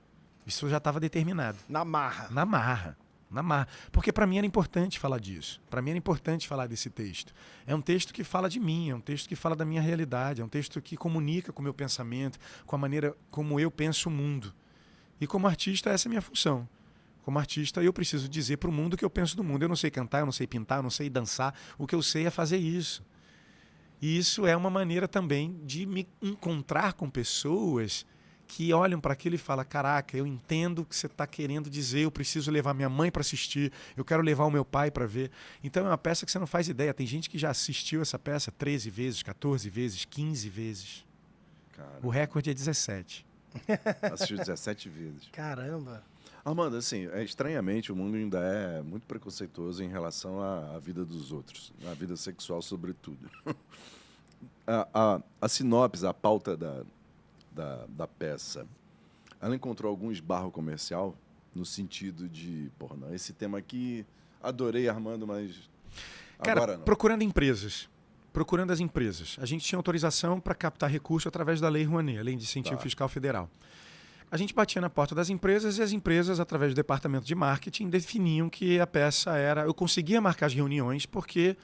Isso já estava determinado. Na marra. Na marra. Na marra. Porque para mim era importante falar disso. Para mim era importante falar desse texto. É um texto que fala de mim, é um texto que fala da minha realidade, é um texto que comunica com o meu pensamento, com a maneira como eu penso o mundo. E como artista, essa é a minha função. Como artista, eu preciso dizer para o mundo o que eu penso do mundo. Eu não sei cantar, eu não sei pintar, eu não sei dançar. O que eu sei é fazer isso. E isso é uma maneira também de me encontrar com pessoas que olham para aquilo e falam, caraca, eu entendo o que você está querendo dizer, eu preciso levar minha mãe para assistir, eu quero levar o meu pai para ver. Então é uma peça que você não faz ideia. Tem gente que já assistiu essa peça 13 vezes, 14 vezes, 15 vezes. Cara. O recorde é 17. Assistiu 17 vezes. Caramba. Armando, assim, estranhamente, o mundo ainda é muito preconceituoso em relação à vida dos outros, à vida sexual, sobretudo. A sinopse, a pauta da peça, ela encontrou algum esbarro comercial no sentido de, porra, não, esse tema aqui, adorei, Armando, mas cara, agora não. Procurando as empresas. A gente tinha autorização para captar recurso através da Lei Rouanet, Lei de Incentivo Fiscal Federal. A gente batia na porta das empresas e as empresas, através do departamento de marketing, definiam que a peça era... Eu conseguia marcar as reuniões porque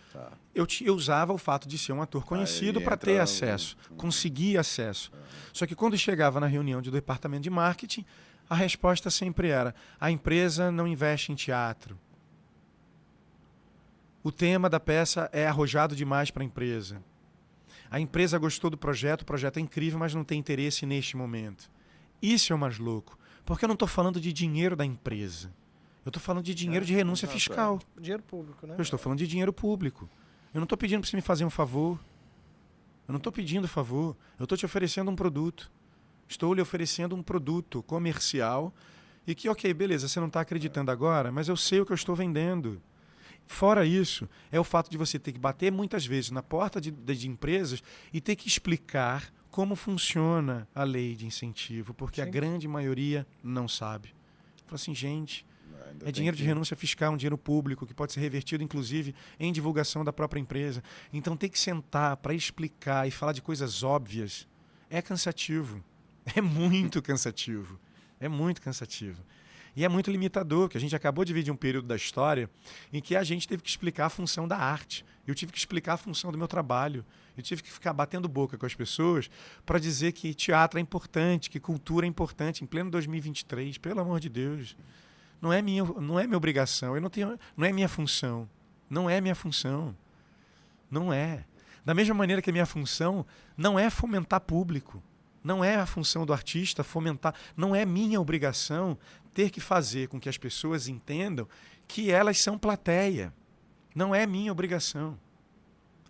eu usava o fato de ser um ator conhecido para ter acesso. Conseguia acesso. Só que quando chegava na reunião do departamento de marketing, a resposta sempre era: a empresa não investe em teatro. O tema da peça é arrojado demais para a empresa. A empresa gostou do projeto, o projeto é incrível, mas não tem interesse neste momento. Isso é o mais louco, porque eu não estou falando de dinheiro da empresa. Eu estou falando de dinheiro de renúncia fiscal. Dinheiro público, né? Eu estou falando de dinheiro público. Eu não estou pedindo para você me fazer um favor. Eu não estou pedindo favor. Eu estou te oferecendo um produto. Estou lhe oferecendo um produto comercial e que, ok, beleza, você não está acreditando agora, mas eu sei o que eu estou vendendo. Fora isso, é o fato de você ter que bater muitas vezes na porta de empresas e ter que explicar como funciona a lei de incentivo, porque a grande maioria não sabe. Fala assim, gente, é dinheiro de renúncia fiscal, um dinheiro público que pode ser revertido, inclusive, em divulgação da própria empresa. Então, ter que sentar para explicar e falar de coisas óbvias é cansativo. É muito cansativo. É muito cansativo. E é muito limitador, que a gente acabou de vir de um período da história em que a gente teve que explicar a função da arte. Eu tive que explicar a função do meu trabalho. Eu tive que ficar batendo boca com as pessoas para dizer que teatro é importante, que cultura é importante, em pleno 2023, pelo amor de Deus. Não é minha obrigação, não é minha função. Não é minha função. Não é. Da mesma maneira que a minha função não é fomentar público. Não é a função do artista fomentar. Não é minha obrigação ter que fazer com que as pessoas entendam que elas são plateia. Não é minha obrigação.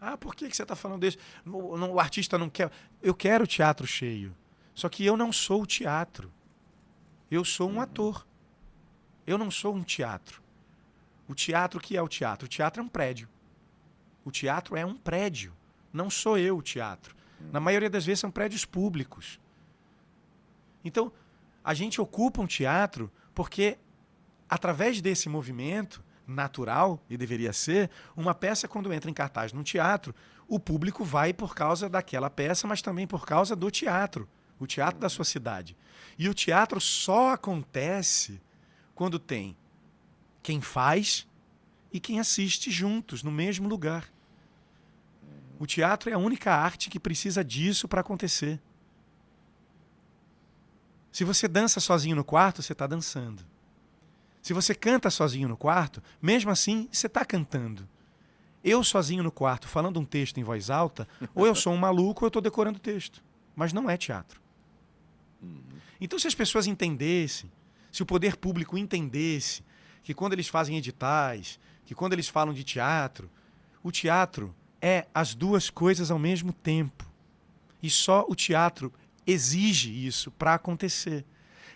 Ah, por que você está falando disso? O artista não quer. Eu quero o teatro cheio. Só que eu não sou o teatro. Eu sou um ator. Eu não sou um teatro. O teatro, que é o teatro? O teatro é um prédio. O teatro é um prédio. Não sou eu o teatro. Na maioria das vezes são prédios públicos. Então, a gente ocupa um teatro porque, através desse movimento natural, e deveria ser, uma peça, quando entra em cartaz num teatro, o público vai por causa daquela peça, mas também por causa do teatro, o teatro da sua cidade. E o teatro só acontece quando tem quem faz e quem assiste juntos, no mesmo lugar. O teatro é a única arte que precisa disso para acontecer. Se você dança sozinho no quarto, você está dançando. Se você canta sozinho no quarto, mesmo assim, você está cantando. Eu sozinho no quarto, falando um texto em voz alta, ou eu sou um maluco ou eu estou decorando o texto. Mas não é teatro. Então, se as pessoas entendessem, se o poder público entendesse que quando eles fazem editais, que quando eles falam de teatro, o teatro é as duas coisas ao mesmo tempo. E só o teatro exige isso para acontecer.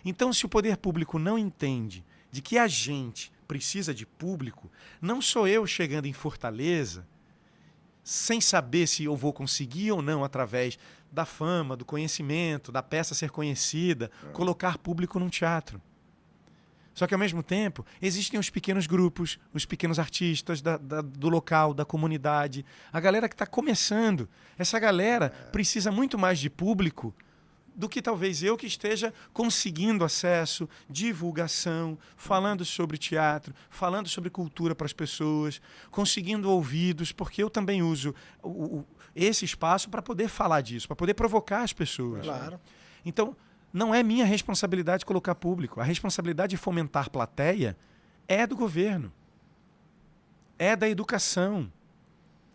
Então, se o poder público não entende de que a gente precisa de público, não sou eu chegando em Fortaleza sem saber se eu vou conseguir ou não, através da fama, do conhecimento, da peça ser conhecida, colocar público num teatro. Só que, ao mesmo tempo, existem os pequenos grupos, os pequenos artistas do local, da comunidade, a galera que está começando. Essa galera precisa muito mais de público do que talvez eu que esteja conseguindo acesso, divulgação, falando sobre teatro, falando sobre cultura para as pessoas, conseguindo ouvidos, porque eu também uso esse espaço para poder falar disso, para poder provocar as pessoas. Claro. Então, não é minha responsabilidade colocar público. A responsabilidade de fomentar plateia é do governo, é da educação.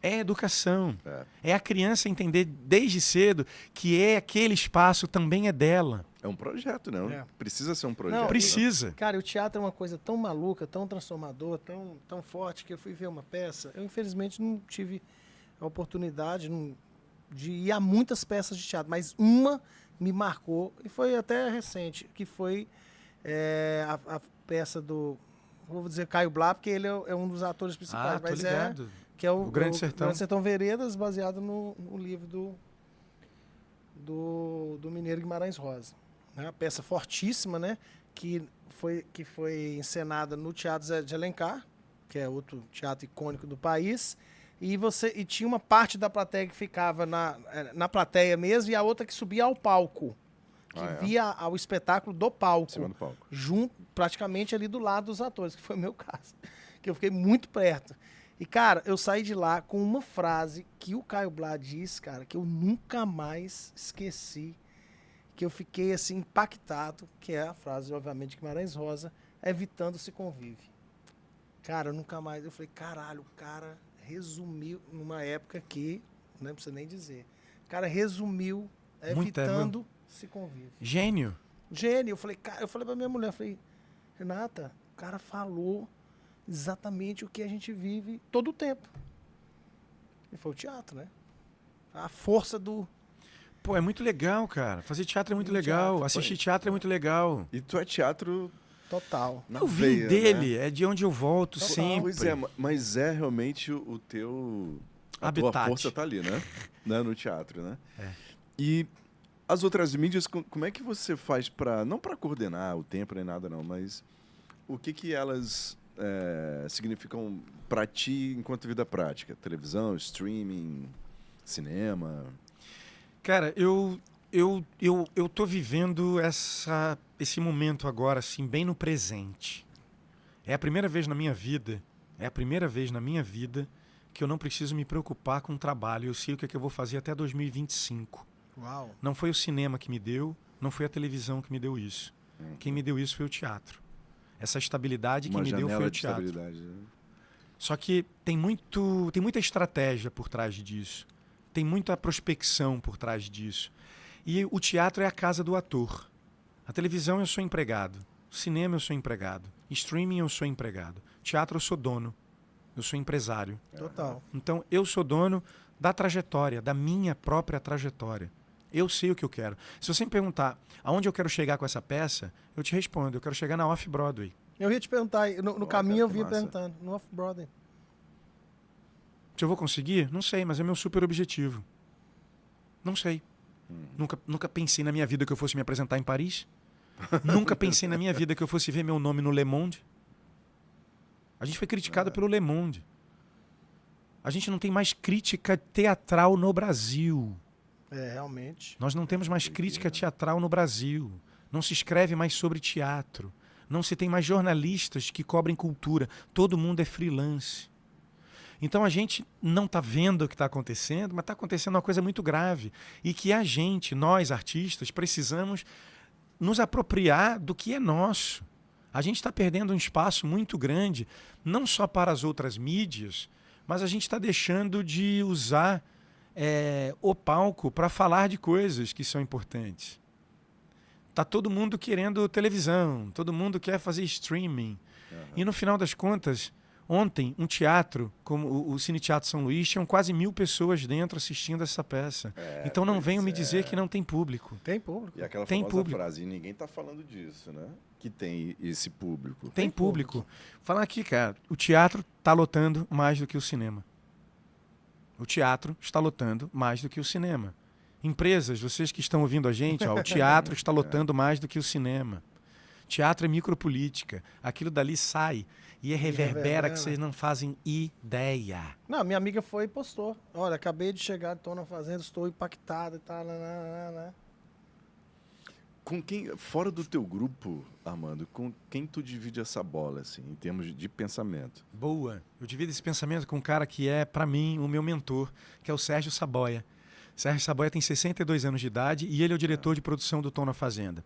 É educação. É a criança entender desde cedo que aquele espaço também é dela. É um projeto, né? Precisa ser um projeto. Não, precisa. Cara, o teatro é uma coisa tão maluca, tão transformadora, tão forte, que eu fui ver uma peça. Eu, infelizmente, não tive a oportunidade de ir a muitas peças de teatro, mas uma me marcou, e foi até recente, que foi a peça do, vou dizer, Caio Blá, porque ele é um dos atores principais, mas ligado. Que é o Grande Sertão. Grande Sertão Veredas, baseado no livro do Mineiro Guimarães Rosa. Uma peça fortíssima, né? Que foi encenada no Teatro Zé de Alencar, que é outro teatro icônico do país. E tinha uma parte da plateia que ficava na plateia mesmo e a outra que subia ao palco. Que via o espetáculo do palco. Em cima do palco. Junto, praticamente ali do lado dos atores, que foi o meu caso. Que eu fiquei muito perto. E, cara, eu saí de lá com uma frase que o Caio Blá disse, cara, que eu nunca mais esqueci, que eu fiquei, assim, impactado, que é a frase, obviamente, de Guimarães Rosa, evitando se convive. Cara, eu nunca mais... Eu falei, caralho, o cara resumiu, numa época que, não precisa nem dizer, o cara resumiu, evitando se convive. Gênio. Gênio. Eu falei pra minha mulher, Renata, o cara falou exatamente o que a gente vive todo o tempo. E foi o teatro, né? A força do... Pô, é muito legal, cara. Fazer teatro é muito legal. Assistir teatro é muito legal. E tu é teatro... Total. Eu vim dele, né? É de onde eu volto sempre. Pois é, mas é realmente o teu... A habitat. tua força tá ali, né? No teatro, né? E as outras mídias, como é que você faz para... Não para coordenar o tempo nem nada, não, mas o que elas... significam para ti enquanto vida prática? Televisão, streaming, cinema? Cara, eu tô vivendo esse momento agora, assim, bem no presente. É a primeira vez na minha vida que eu não preciso me preocupar com o trabalho. Eu sei o que é que eu vou fazer até 2025. Uau. Não foi o cinema que me deu, não foi a televisão que me deu isso. Quem me deu isso foi o teatro. Essa estabilidade que me deu foi o teatro. Né? Só que tem muita estratégia por trás disso. Tem muita prospecção por trás disso. E o teatro é a casa do ator. A televisão eu sou empregado. Cinema eu sou empregado. Streaming eu sou empregado. Teatro eu sou dono. Eu sou empresário. Total. Então eu sou dono da trajetória, da minha própria trajetória. Eu sei o que eu quero. Se você me perguntar aonde eu quero chegar com essa peça, eu te respondo. Eu quero chegar na Off-Broadway. Eu ia te perguntar, no caminho eu vinha perguntando, no Off-Broadway. Se eu vou conseguir? Não sei, mas é meu super objetivo. Não sei. Nunca pensei na minha vida que eu fosse me apresentar em Paris. Nunca pensei na minha vida que eu fosse ver meu nome no Le Monde. A gente foi criticado pelo Le Monde. A gente não tem mais crítica teatral no Brasil. Realmente. Nós não temos mais crítica teatral no Brasil. Não se escreve mais sobre teatro. Não se tem mais jornalistas que cobrem cultura. Todo mundo é freelance. Então a gente não está vendo o que está acontecendo, mas está acontecendo uma coisa muito grave. E que nós artistas, precisamos nos apropriar do que é nosso. A gente está perdendo um espaço muito grande, não só para as outras mídias, mas a gente está deixando de usar o palco para falar de coisas que são importantes. Tá todo mundo querendo televisão, todo mundo quer fazer streaming. E no final das contas, Ontem, um teatro, como o Cine Teatro São Luís, tinham quase 1.000 pessoas dentro assistindo essa peça. Então não venham me dizer que não tem público. Tem público. E aquela tem famosa público. frase, e ninguém está falando disso, né? Que tem esse público. Tem público. Falar aqui, cara, o teatro está lotando mais do que o cinema. O teatro está lotando mais do que o cinema. Empresas, vocês que estão ouvindo a gente, ó, o teatro está lotando mais do que o cinema. Teatro é micropolítica. Aquilo dali sai e reverbera que vocês não fazem ideia. Não, minha amiga foi e postou. Olha, acabei de chegar, estou na fazenda, estou impactada e tal. Com quem, fora do teu grupo, Armando, com quem tu divide essa bola, assim, em termos de pensamento? Boa. Eu divido esse pensamento com um cara que é, para mim, o meu mentor, que é o Sérgio Saboia. Sérgio Saboia tem 62 anos de idade e ele é o diretor de produção do Tom na Fazenda.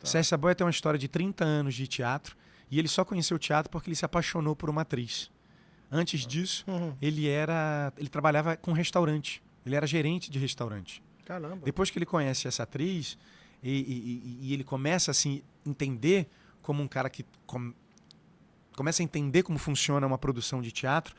Sérgio Saboia tem uma história de 30 anos de teatro e ele só conheceu o teatro porque ele se apaixonou por uma atriz. Antes disso, ele trabalhava com restaurante. Ele era gerente de restaurante. Caramba. Depois que ele conhece essa atriz e ele começa a se entender como um cara que começa a entender como funciona uma produção de teatro,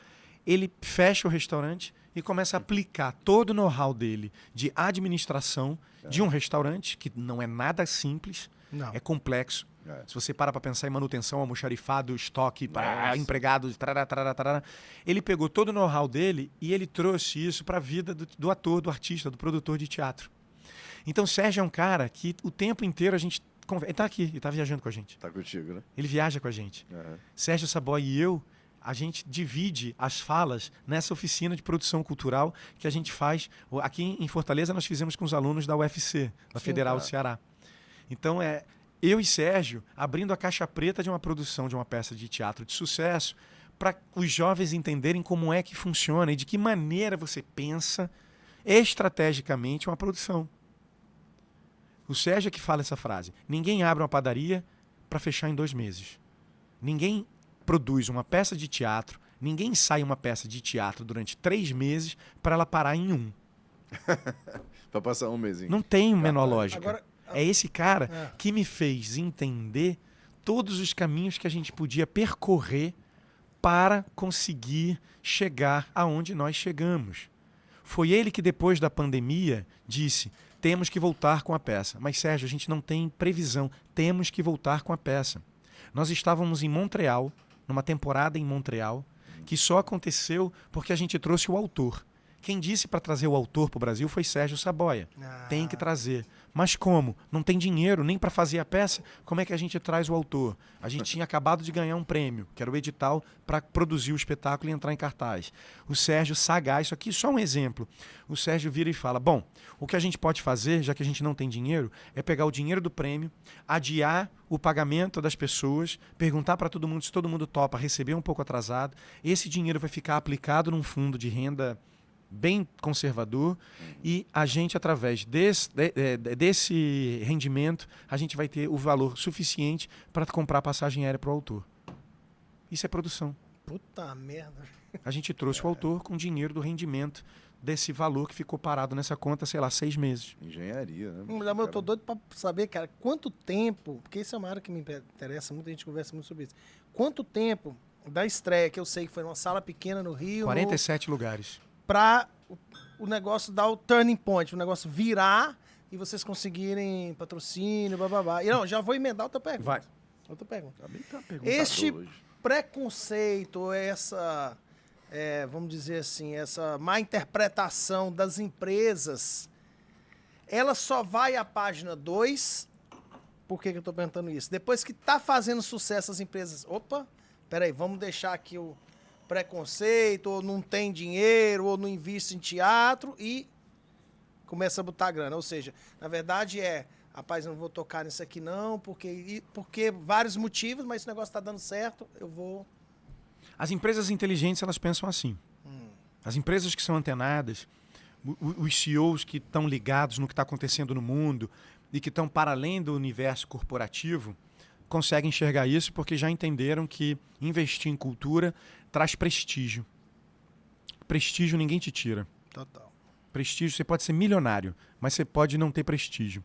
ele fecha o restaurante e começa a aplicar todo o know-how dele de administração de um restaurante, que não é nada simples, é complexo. Se você para pensar em manutenção, almoxarifado, estoque, empregados, tarará, ele pegou todo o know-how dele e ele trouxe isso para a vida do ator, do artista, do produtor de teatro. Então, o Sérgio é um cara que o tempo inteiro a gente... Ele está aqui, ele está viajando com a gente. Está contigo, né? Ele viaja com a gente. Sérgio Saboia e eu, a gente divide as falas nessa oficina de produção cultural que a gente faz. Aqui em Fortaleza nós fizemos com os alunos da UFC, da Federal do Ceará. Então eu e Sérgio abrindo a caixa preta de uma produção de uma peça de teatro de sucesso para os jovens entenderem como é que funciona e de que maneira você pensa estrategicamente uma produção. O Sérgio é que fala essa frase. Ninguém abre uma padaria para fechar em 2 meses. Ninguém produz uma peça de teatro, ninguém ensaia uma peça de teatro durante 3 meses para ela parar em 1. Para passar 1 mês. Não tem menor lógica. Agora, é esse cara que me fez entender todos os caminhos que a gente podia percorrer para conseguir chegar aonde nós chegamos. Foi ele que, depois da pandemia, disse: temos que voltar com a peça. Mas, Sérgio, a gente não tem previsão. Temos que voltar com a peça. Nós estávamos em Montreal, numa temporada em Montreal, que só aconteceu porque a gente trouxe o autor. Quem disse para trazer o autor para o Brasil foi Sérgio Saboia. Tem que trazer. Mas como? Não tem dinheiro nem para fazer a peça? Como é que a gente traz o autor? A gente tinha acabado de ganhar um prêmio, que era o edital para produzir o espetáculo e entrar em cartaz. O Sérgio sagaz, isso aqui só um exemplo. O Sérgio vira e fala: bom, o que a gente pode fazer, já que a gente não tem dinheiro, é pegar o dinheiro do prêmio, adiar o pagamento das pessoas, perguntar para todo mundo se todo mundo topa receber um pouco atrasado. Esse dinheiro vai ficar aplicado num fundo de renda bem conservador e a gente, através desse rendimento, a gente vai ter o valor suficiente para comprar passagem aérea para o autor. Isso é produção. Puta merda. A gente trouxe o autor com dinheiro do rendimento desse valor que ficou parado nessa conta, sei lá, 6 meses. Engenharia, né? Eu tô doido para saber, cara, quanto tempo, porque isso é uma área que me interessa, muita gente conversa muito sobre isso. Quanto tempo da estreia, que eu sei que foi numa sala pequena no Rio... 47 lugares. Para o negócio dar o turning point, o negócio virar e vocês conseguirem patrocínio, bababá. E não, já vou emendar outra pergunta. Vai. Outra pergunta. Este preconceito, essa, vamos dizer assim, essa má interpretação das empresas, ela só vai à página 2. Por que eu estou perguntando isso? Depois que está fazendo sucesso as empresas, opa, peraí, vamos deixar aqui o preconceito, ou não tem dinheiro, ou não investe em teatro e começa a botar grana. Ou seja, na verdade rapaz, eu não vou tocar nisso aqui não, porque vários motivos, mas esse negócio está dando certo, eu vou... As empresas inteligentes, elas pensam assim. As empresas que são antenadas, os CEOs que estão ligados no que está acontecendo no mundo e que estão para além do universo corporativo, conseguem enxergar isso porque já entenderam que investir em cultura traz prestígio. Prestígio ninguém te tira. Total. Prestígio, você pode ser milionário, mas você pode não ter prestígio.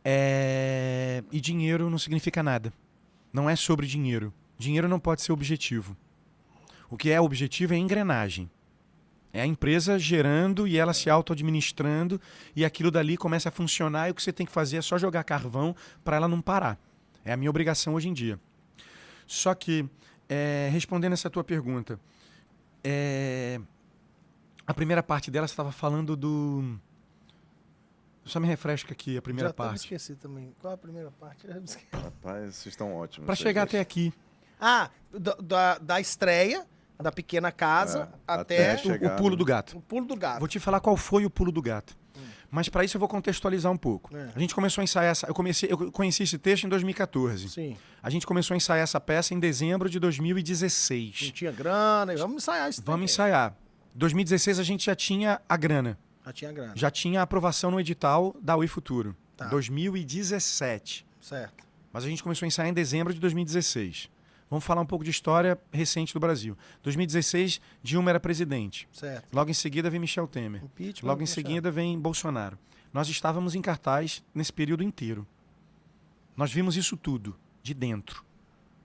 E dinheiro não significa nada. Não é sobre dinheiro. Dinheiro não pode ser objetivo. O que é o objetivo é engrenagem. É a empresa gerando e ela se auto-administrando e aquilo dali começa a funcionar e o que você tem que fazer é só jogar carvão para ela não parar. É a minha obrigação hoje em dia. Só que, respondendo essa tua pergunta, a primeira parte dela você estava falando do... Só me refresca aqui a primeira parte. Já esqueci também. Qual a primeira parte? Rapaz, vocês estão ótimos. Para chegar até aqui. Da estreia, da pequena casa, até o pulo do gato. O pulo do gato. Vou te falar qual foi o pulo do gato. Mas para isso eu vou contextualizar um pouco. A gente começou a ensaiar eu conheci esse texto em 2014. Sim. A gente começou a ensaiar essa peça em dezembro de 2016. Não tinha grana, vamos ensaiar isso. Vamos ensaiar. 2016 a gente já tinha a grana. Já tinha grana. Já tinha a aprovação no edital da Oi Futuro. Tá. 2017. Certo. Mas a gente começou a ensaiar em dezembro de 2016. Vamos falar um pouco de história recente do Brasil. 2016, Dilma era presidente. Certo. Logo em seguida vem Michel Temer. Impeachment, Logo em seguida vem Bolsonaro. Nós estávamos em cartaz nesse período inteiro. Nós vimos isso tudo, de dentro.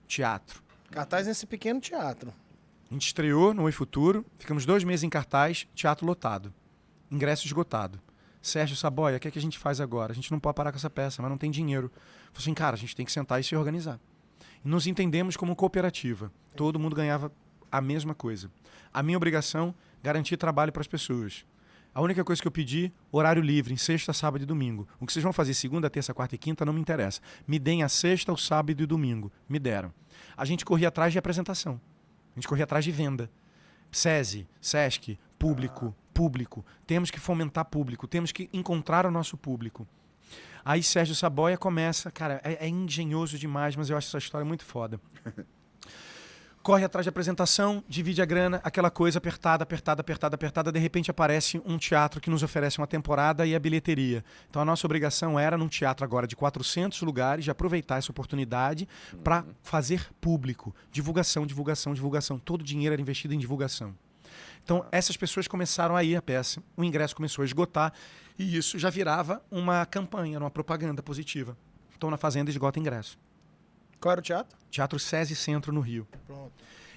Teatro. Cartaz nesse pequeno teatro. A gente estreou no Oi Futuro, ficamos 2 meses em cartaz, teatro lotado. Ingresso esgotado. Sérgio Saboia, o que é que a gente faz agora? A gente não pode parar com essa peça, mas não tem dinheiro. Falei assim, cara, a gente tem que sentar e se organizar. E nos entendemos como cooperativa. Todo mundo ganhava a mesma coisa. A minha obrigação, garantir trabalho para as pessoas. A única coisa que eu pedi, horário livre, em sexta, sábado e domingo. O que vocês vão fazer segunda, terça, quarta e quinta não me interessa. Me deem a sexta, o sábado e o domingo. Me deram. A gente corria atrás de apresentação. A gente corria atrás de venda. SESI, SESC, público. Temos que fomentar público. Temos que encontrar o nosso público. Aí Sérgio Saboia começa... Cara, é engenhoso demais, mas eu acho essa história muito foda. Corre atrás de apresentação, divide a grana, aquela coisa apertada. De repente aparece um teatro que nos oferece uma temporada e a bilheteria. Então a nossa obrigação era, num teatro agora de 400 lugares, de aproveitar essa oportunidade para fazer público. Divulgação. Todo o dinheiro era investido em divulgação. Então essas pessoas começaram a ir à peça, o ingresso começou a esgotar e isso já virava uma campanha, uma propaganda positiva. Estou na Fazenda, esgota ingresso. Qual era o teatro? Teatro SESI Centro, no Rio. Pronto.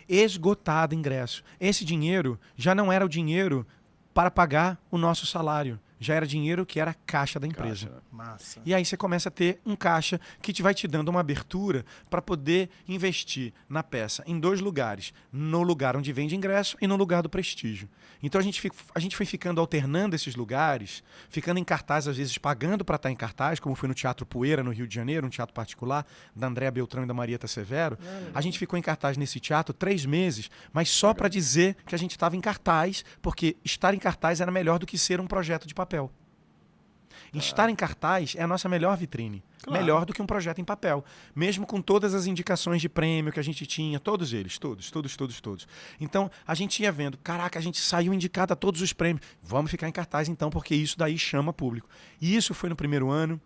Esgotado ingresso. Esse dinheiro já não era o dinheiro para pagar o nosso salário. Já era dinheiro que era caixa da empresa. Caixa. Massa. E aí você começa a ter um caixa que vai te dando uma abertura para poder investir na peça em 2 lugares. No lugar onde vende ingresso e no lugar do prestígio. Então a gente foi ficando alternando esses lugares, ficando em cartaz, às vezes pagando para estar em cartaz, como foi no Teatro Poeira, no Rio de Janeiro, um teatro particular, da Andréa Beltrão e da Marieta Severo. A gente ficou em cartaz nesse teatro 3 meses, mas só para dizer que a gente estava em cartaz, porque estar em cartaz era melhor do que ser um projeto de papel. Estar em cartaz é a nossa melhor vitrine. Claro. Melhor do que um projeto em papel. Mesmo com todas as indicações de prêmio que a gente tinha, todos eles, todos. Então, a gente ia vendo, caraca, a gente saiu indicado a todos os prêmios. Vamos ficar em cartaz então, porque isso daí chama público. E isso foi no primeiro ano.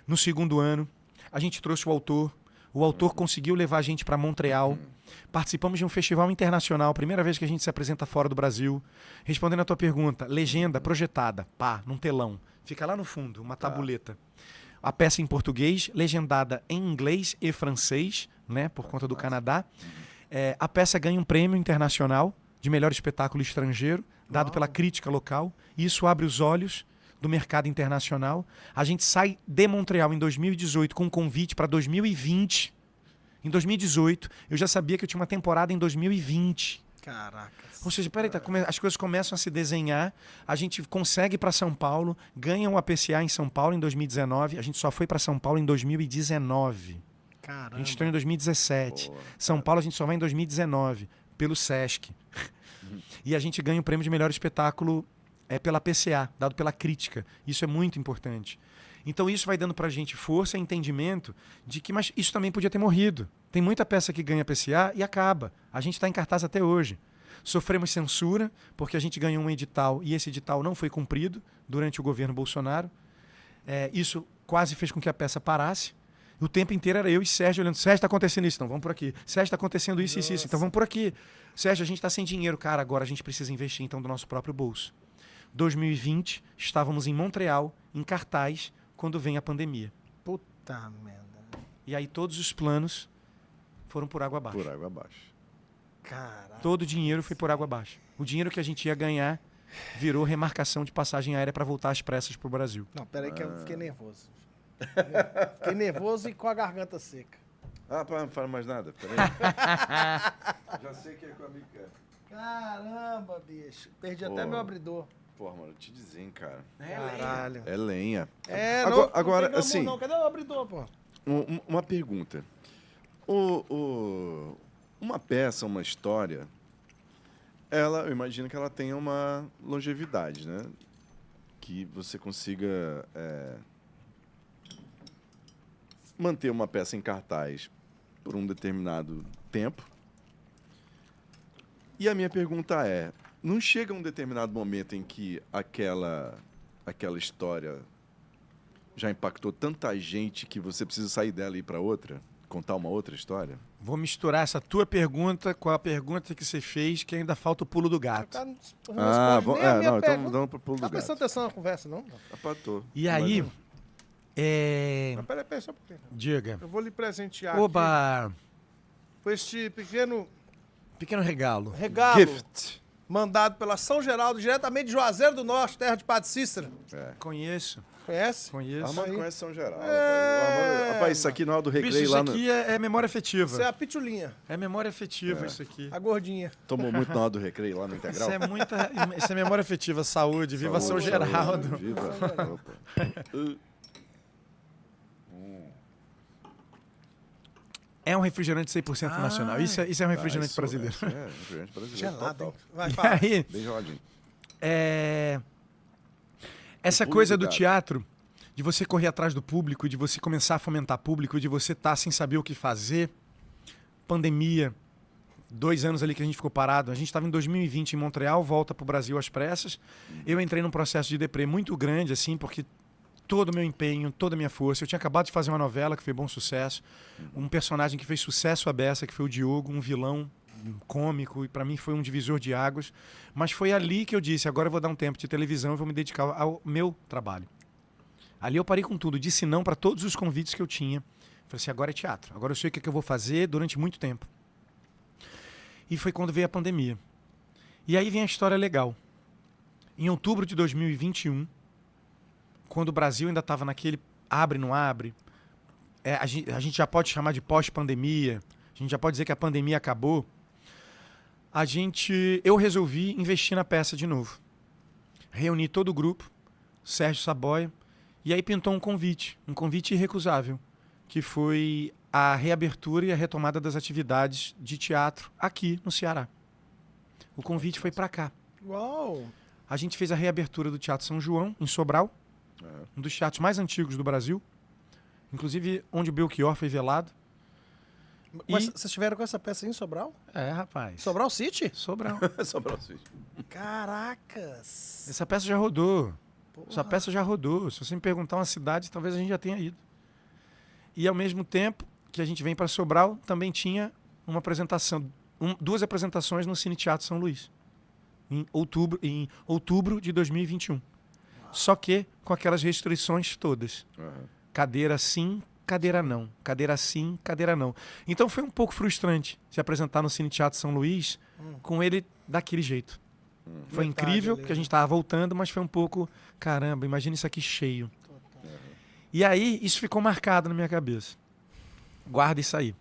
No segundo ano, a gente trouxe o autor. O autor conseguiu levar a gente para Montreal. Participamos de um festival internacional, primeira vez que a gente se apresenta fora do Brasil. Respondendo a tua pergunta, legenda projetada, num telão. Fica lá no fundo, uma tabuleta. A peça em português, legendada em inglês e francês, né, por conta do Canadá. A peça ganha um prêmio internacional de melhor espetáculo estrangeiro, dado pela crítica local. Isso abre os olhos do mercado internacional. A gente sai de Montreal em 2018 com um convite para 2020. Em 2018, eu já sabia que eu tinha uma temporada em 2020. Caraca. Ou seja, peraí, as coisas começam a se desenhar, a gente consegue ir para São Paulo, ganha um APCA em São Paulo em 2019, a gente só foi para São Paulo em 2019. Caramba. A gente está em 2017. São Paulo a gente só vai em 2019, pelo SESC. E a gente ganha o prêmio de melhor espetáculo pela PCA, dado pela crítica. Isso é muito importante. Então isso vai dando pra gente força e entendimento de que, mas isso também podia ter morrido. Tem muita peça que ganha PCA e acaba. A gente está em cartaz até hoje. Sofremos censura, porque a gente ganhou um edital e esse edital não foi cumprido durante o governo Bolsonaro. Isso quase fez com que a peça parasse. O tempo inteiro era eu e Sérgio olhando. Sérgio, está acontecendo isso, então vamos por aqui. Sérgio, está acontecendo isso, então vamos por aqui. Sérgio, a gente está sem dinheiro. Cara, agora a gente precisa investir então do nosso próprio bolso. 2020, estávamos em Montreal, em cartaz, quando vem a pandemia. Puta merda. E aí todos os planos foram por água abaixo. Por água abaixo. Caralho. Todo o dinheiro foi por água abaixo. O dinheiro que a gente ia ganhar virou remarcação de passagem aérea para voltar às pressas pro Brasil. Não, peraí que eu fiquei nervoso. Fiquei nervoso e com a garganta seca. Não fala mais nada. Peraí. Já sei que é com a amiga. Caramba, bicho. Perdi até meu abridor. Porra, mano, eu te dizer, hein, cara. Caralho. É lenha. Agora, não assim... Não. Cadê o abridor, pô? Uma pergunta. Uma peça, uma história, eu imagino que ela tenha uma longevidade, né? Que você consiga manter uma peça em cartaz por um determinado tempo. E a minha pergunta é, não chega um determinado momento em que aquela história já impactou tanta gente que você precisa sair dela e ir para outra? Contar uma outra história? Vou misturar essa tua pergunta com a pergunta que você fez, que ainda falta o pulo do gato. Então vamos pro pulo do gato. Tá prestando atenção na conversa, não? Apatou. E aí... Mas peraí, só um pouquinho. Diga. Eu vou lhe presentear Oba! com este pequeno regalo. Gift. Mandado pela São Geraldo, diretamente de Juazeiro do Norte, terra de Padre Cícero. Conheço. Conhece? Armando conhece São Geraldo. Rapaz, isso aqui não é do Recreio Bicho, lá isso aqui é memória afetiva. Isso é a pitulinha. É memória afetiva isso aqui. A gordinha. Tomou muito na hora do Recreio lá no Integral? Isso é memória afetiva. Saúde. Viva São Geraldo. Viva. É um refrigerante 100% nacional. Isso é um refrigerante brasileiro. Refrigerante brasileiro. Gelado, hein? Vai, E fala. aí, Bem geladinho. essa pulo coisa do do gato. teatro, de você correr atrás do público, de você começar a fomentar público, de você estar sem saber o que fazer, pandemia, 2 anos ali que a gente ficou parado. A gente estava em 2020 em Montreal, volta para o Brasil às pressas. Eu entrei num processo de deprê muito grande, assim, porque todo o meu empenho, toda a minha força. Eu tinha acabado de fazer uma novela que foi bom sucesso, um personagem que fez sucesso à beça, que foi o Diogo, um vilão cômico, e para mim foi um divisor de águas. Mas foi ali que eu disse, agora eu vou dar um tempo de televisão e vou me dedicar ao meu trabalho. Ali eu parei com tudo, disse não para todos os convites que eu tinha. Falei assim, agora é teatro, agora eu sei o que eu vou fazer durante muito tempo. E foi quando veio a pandemia. E aí vem a história legal. Em outubro de 2021, quando o Brasil ainda estava naquele abre, não abre, a gente já pode chamar de pós-pandemia, a gente já pode dizer que a pandemia acabou, eu resolvi investir na peça de novo. Reuni todo o grupo, Sérgio Saboia, e aí pintou um convite irrecusável, que foi a reabertura e a retomada das atividades de teatro aqui no Ceará. O convite foi para cá. Uau! A gente fez a reabertura do Teatro São João, em Sobral, um dos teatros mais antigos do Brasil, inclusive onde o Belchior foi velado. Mas vocês estiveram com essa peça aí em Sobral? Rapaz. Sobral City? Sobral. Sobrou City. Caracas! Essa peça já rodou. Porra. Essa peça já rodou. Se você me perguntar uma cidade, talvez a gente já tenha ido. E ao mesmo tempo que a gente vem para Sobral, também tinha uma apresentação, 2 apresentações no Cine Teatro São Luís, em outubro de 2021. Só que com aquelas restrições todas. Cadeira sim, cadeira não. Cadeira sim, cadeira não. Então foi um pouco frustrante se apresentar no Cine Teatro São Luís com ele daquele jeito. Foi incrível, porque a gente estava voltando, mas foi um pouco... Caramba, imagina isso aqui cheio. E aí, isso ficou marcado na minha cabeça. Guarda isso aí.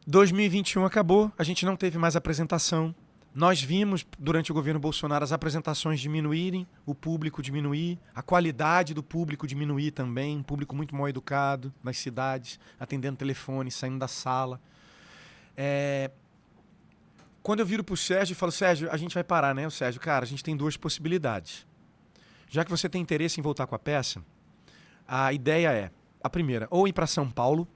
2021 acabou, a gente não teve mais apresentação. Nós vimos, durante o governo Bolsonaro, as apresentações diminuírem, o público diminuir, a qualidade do público diminuir também, um público muito mal educado nas cidades, atendendo telefone, saindo da sala. Quando eu viro pro Sérgio e falo, Sérgio, a gente vai parar, né? O Sérgio, cara, a gente tem 2 possibilidades. Já que você tem interesse em voltar com a peça, a ideia é, a primeira, ou ir para São Paulo,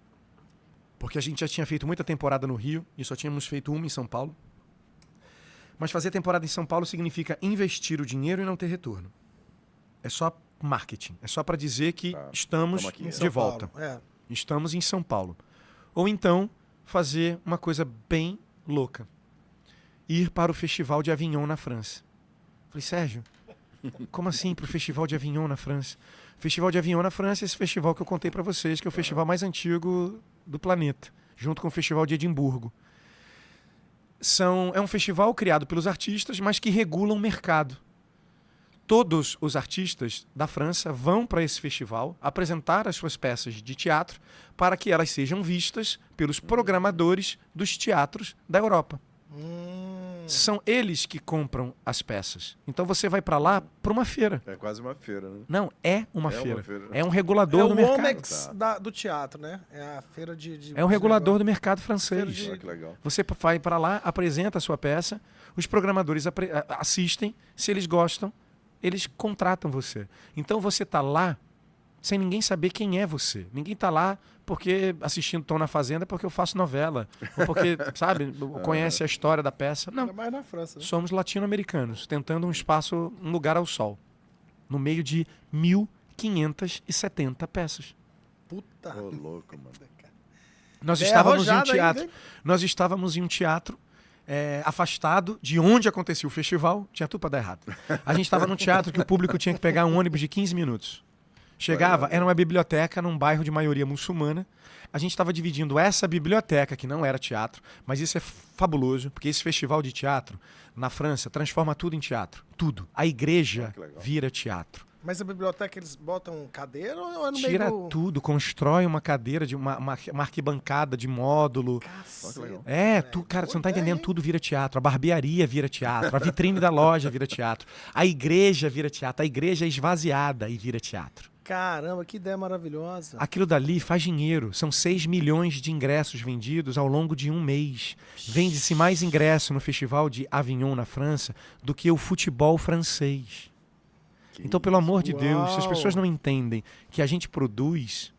porque a gente já tinha feito muita temporada no Rio e só tínhamos feito uma em São Paulo. Mas fazer temporada em São Paulo significa investir o dinheiro e não ter retorno. É só marketing. É só para dizer que estamos aqui, de volta. Estamos em São Paulo. Ou então, fazer uma coisa bem louca. Ir para o Festival de Avignon, na França. Falei, Sérgio, como assim para o Festival de Avignon, na França? O Festival de Avignon, na França, é esse festival que eu contei para vocês, que é o festival mais antigo do planeta, junto com o Festival de Edimburgo. é um festival criado pelos artistas, mas que regula um mercado. Todos os artistas da França vão para esse festival apresentar as suas peças de teatro para que elas sejam vistas pelos programadores dos teatros da Europa. São eles que compram as peças. Então você vai para lá para uma feira. É quase uma feira, né? Não, é uma feira. Uma feira. É um regulador do mercado. É o Omex do teatro, né? É a feira de é um regulador do mercado francês. Que legal. Você vai para lá, apresenta a sua peça, os programadores assistem, se eles gostam, eles contratam você. Então você está lá sem ninguém saber quem é você. Ninguém está lá porque assistindo Tom na Fazenda porque eu faço novela. Ou porque, sabe, conhece a história da peça. Não. Ainda mais na França, né? Somos latino-americanos, tentando um espaço, um lugar ao sol. No meio de 1.570 peças. Puta. Ô, louco, mano. Nós estávamos em um teatro. Nós estávamos em um teatro afastado de onde acontecia o festival. Tinha tudo para dar errado. A gente estava num teatro que o público tinha que pegar um ônibus de 15 minutos. Chegava, era uma biblioteca num bairro de maioria muçulmana. A gente estava dividindo essa biblioteca, que não era teatro, mas isso é fabuloso, porque esse festival de teatro, na França, transforma tudo em teatro. Tudo. A igreja vira teatro. Mas a biblioteca, eles botam cadeira ou é no Tira meio do... tudo, constrói uma cadeira, de uma arquibancada de módulo. Caceta, Cara, você não tá entendendo, tudo vira teatro. A barbearia vira teatro, a vitrine da loja vira teatro, a igreja vira teatro, a igreja é esvaziada e vira teatro. Caramba, que ideia maravilhosa. Aquilo dali faz dinheiro. São 6 milhões de ingressos vendidos ao longo de um mês. Vende-se mais ingresso no Festival de Avignon, na França, do que o futebol francês. Então, pelo amor de Deus, se as pessoas não entendem que a gente produz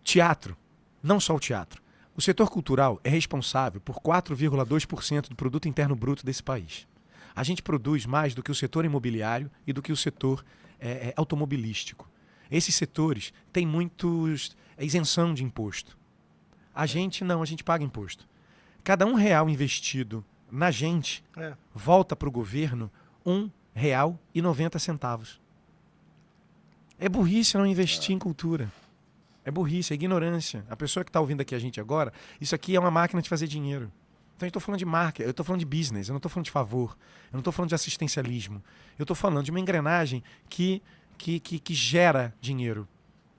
teatro, não só o teatro, o setor cultural é responsável por 4,2% do produto interno bruto desse país. A gente produz mais do que o setor imobiliário e do que o setor automobilístico. Esses setores têm muitos isenção de imposto. A gente não, a gente paga imposto. Cada R$1 investido na gente volta para o governo R$1,90. É burrice não investir em cultura. É burrice, é ignorância. A pessoa que está ouvindo aqui a gente agora, isso aqui é uma máquina de fazer dinheiro. Então eu estou falando de marca, eu estou falando de business, eu não estou falando de favor, eu não estou falando de assistencialismo. Eu estou falando de uma engrenagem que gera dinheiro.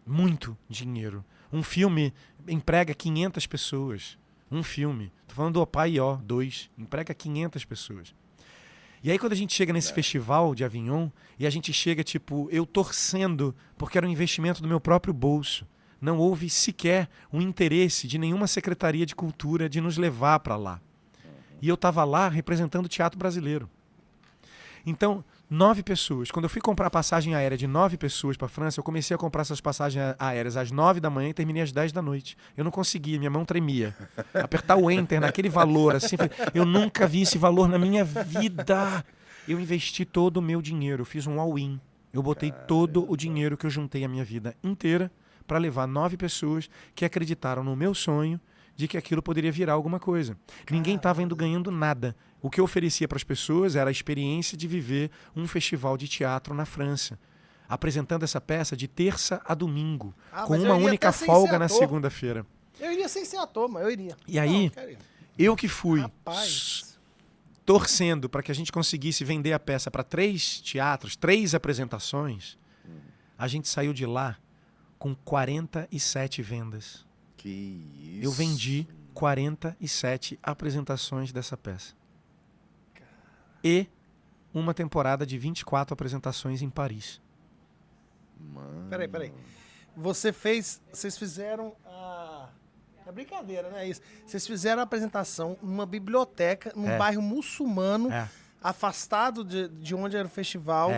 Muito dinheiro. Um filme emprega 500 pessoas. Um filme. Estou falando do Opa e Ó 2. Emprega 500 pessoas. E aí quando a gente chega nesse festival de Avignon, e a gente chega, tipo, eu torcendo, porque era um investimento do meu próprio bolso. Não houve sequer um interesse de nenhuma secretaria de cultura de nos levar para lá. E eu estava lá representando o teatro brasileiro. Então, 9 pessoas. Quando eu fui comprar passagem aérea de 9 pessoas para a França, eu comecei a comprar essas passagens aéreas às 9 da manhã e terminei às 10 da noite. Eu não conseguia, minha mão tremia. Apertar o enter naquele valor, assim, eu nunca vi esse valor na minha vida. Eu investi todo o meu dinheiro, eu fiz um all-in. Eu botei todo o dinheiro que eu juntei a minha vida inteira para levar 9 pessoas que acreditaram no meu sonho de que aquilo poderia virar alguma coisa. Ninguém estava indo ganhando nada. O que eu oferecia para as pessoas era a experiência de viver um festival de teatro na França, apresentando essa peça de terça a domingo, com uma única folga na segunda-feira. Eu iria sem ser ator, mas eu iria. E aí, eu que fui Rapaz. torcendo para que a gente conseguisse vender a peça para 3 teatros, 3 apresentações, a gente saiu de lá com 47 vendas. Que isso. Eu vendi 47 apresentações dessa peça. E uma temporada de 24 apresentações em Paris. Mano. Peraí. Vocês fizeram a... É brincadeira, né? Isso. Vocês fizeram a apresentação numa biblioteca, num bairro muçulmano, afastado de onde era o festival.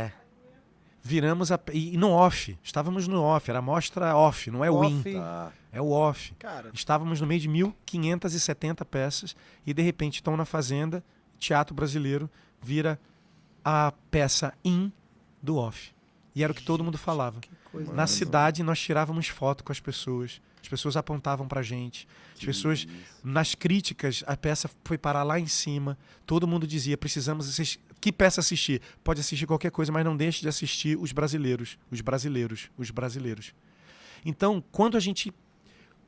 Viramos e no off. Estávamos no off. Era a mostra off, não é o in. Tá. É o off. Cara. Estávamos no meio de 1.570 peças e, de repente, Tom na Fazenda, teatro brasileiro, vira a peça in do off. E era o que todo mundo falava. Na cidade, nós tirávamos foto com as pessoas. As pessoas apontavam pra gente. As pessoas, nas críticas, a peça foi parar lá em cima. Todo mundo dizia, precisamos assistir. Que peça assistir? Pode assistir qualquer coisa, mas não deixe de assistir os brasileiros. Os brasileiros. Os brasileiros. Então, quando a gente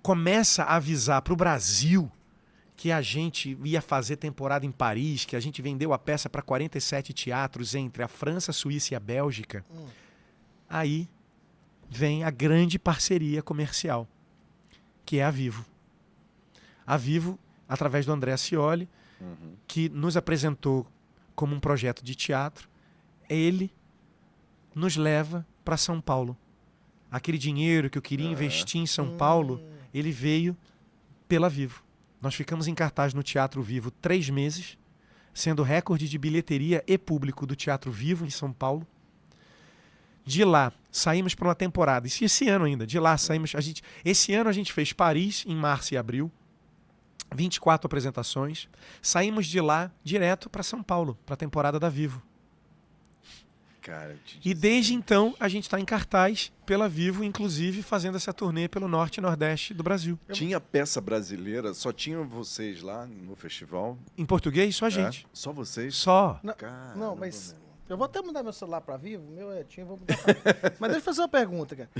começa a avisar pro Brasil que a gente ia fazer temporada em Paris, que a gente vendeu a peça para 47 teatros entre a França, a Suíça e a Bélgica, aí vem a grande parceria comercial, que é a Vivo. A Vivo, através do André Scioli, que nos apresentou como um projeto de teatro, ele nos leva para São Paulo. Aquele dinheiro que eu queria investir em São Paulo, ele veio pela Vivo. Nós ficamos em cartaz no Teatro Vivo 3 meses, sendo recorde de bilheteria e público do Teatro Vivo em São Paulo. De lá, saímos para uma temporada. Isso esse ano ainda. De lá, saímos... Esse ano a gente fez Paris, em março e abril. 24 apresentações. Saímos de lá direto para São Paulo, para a temporada da Vivo. Cara, e desde então, a gente está em cartaz pela Vivo, inclusive fazendo essa turnê pelo Norte e Nordeste do Brasil. Tinha peça brasileira? Só tinham vocês lá no festival? Em português, só a gente. Só vocês? Só. Não, mas eu vou até mudar meu celular para Vivo, meu tinha, vou mudar pra... Mas deixa eu fazer uma pergunta, cara.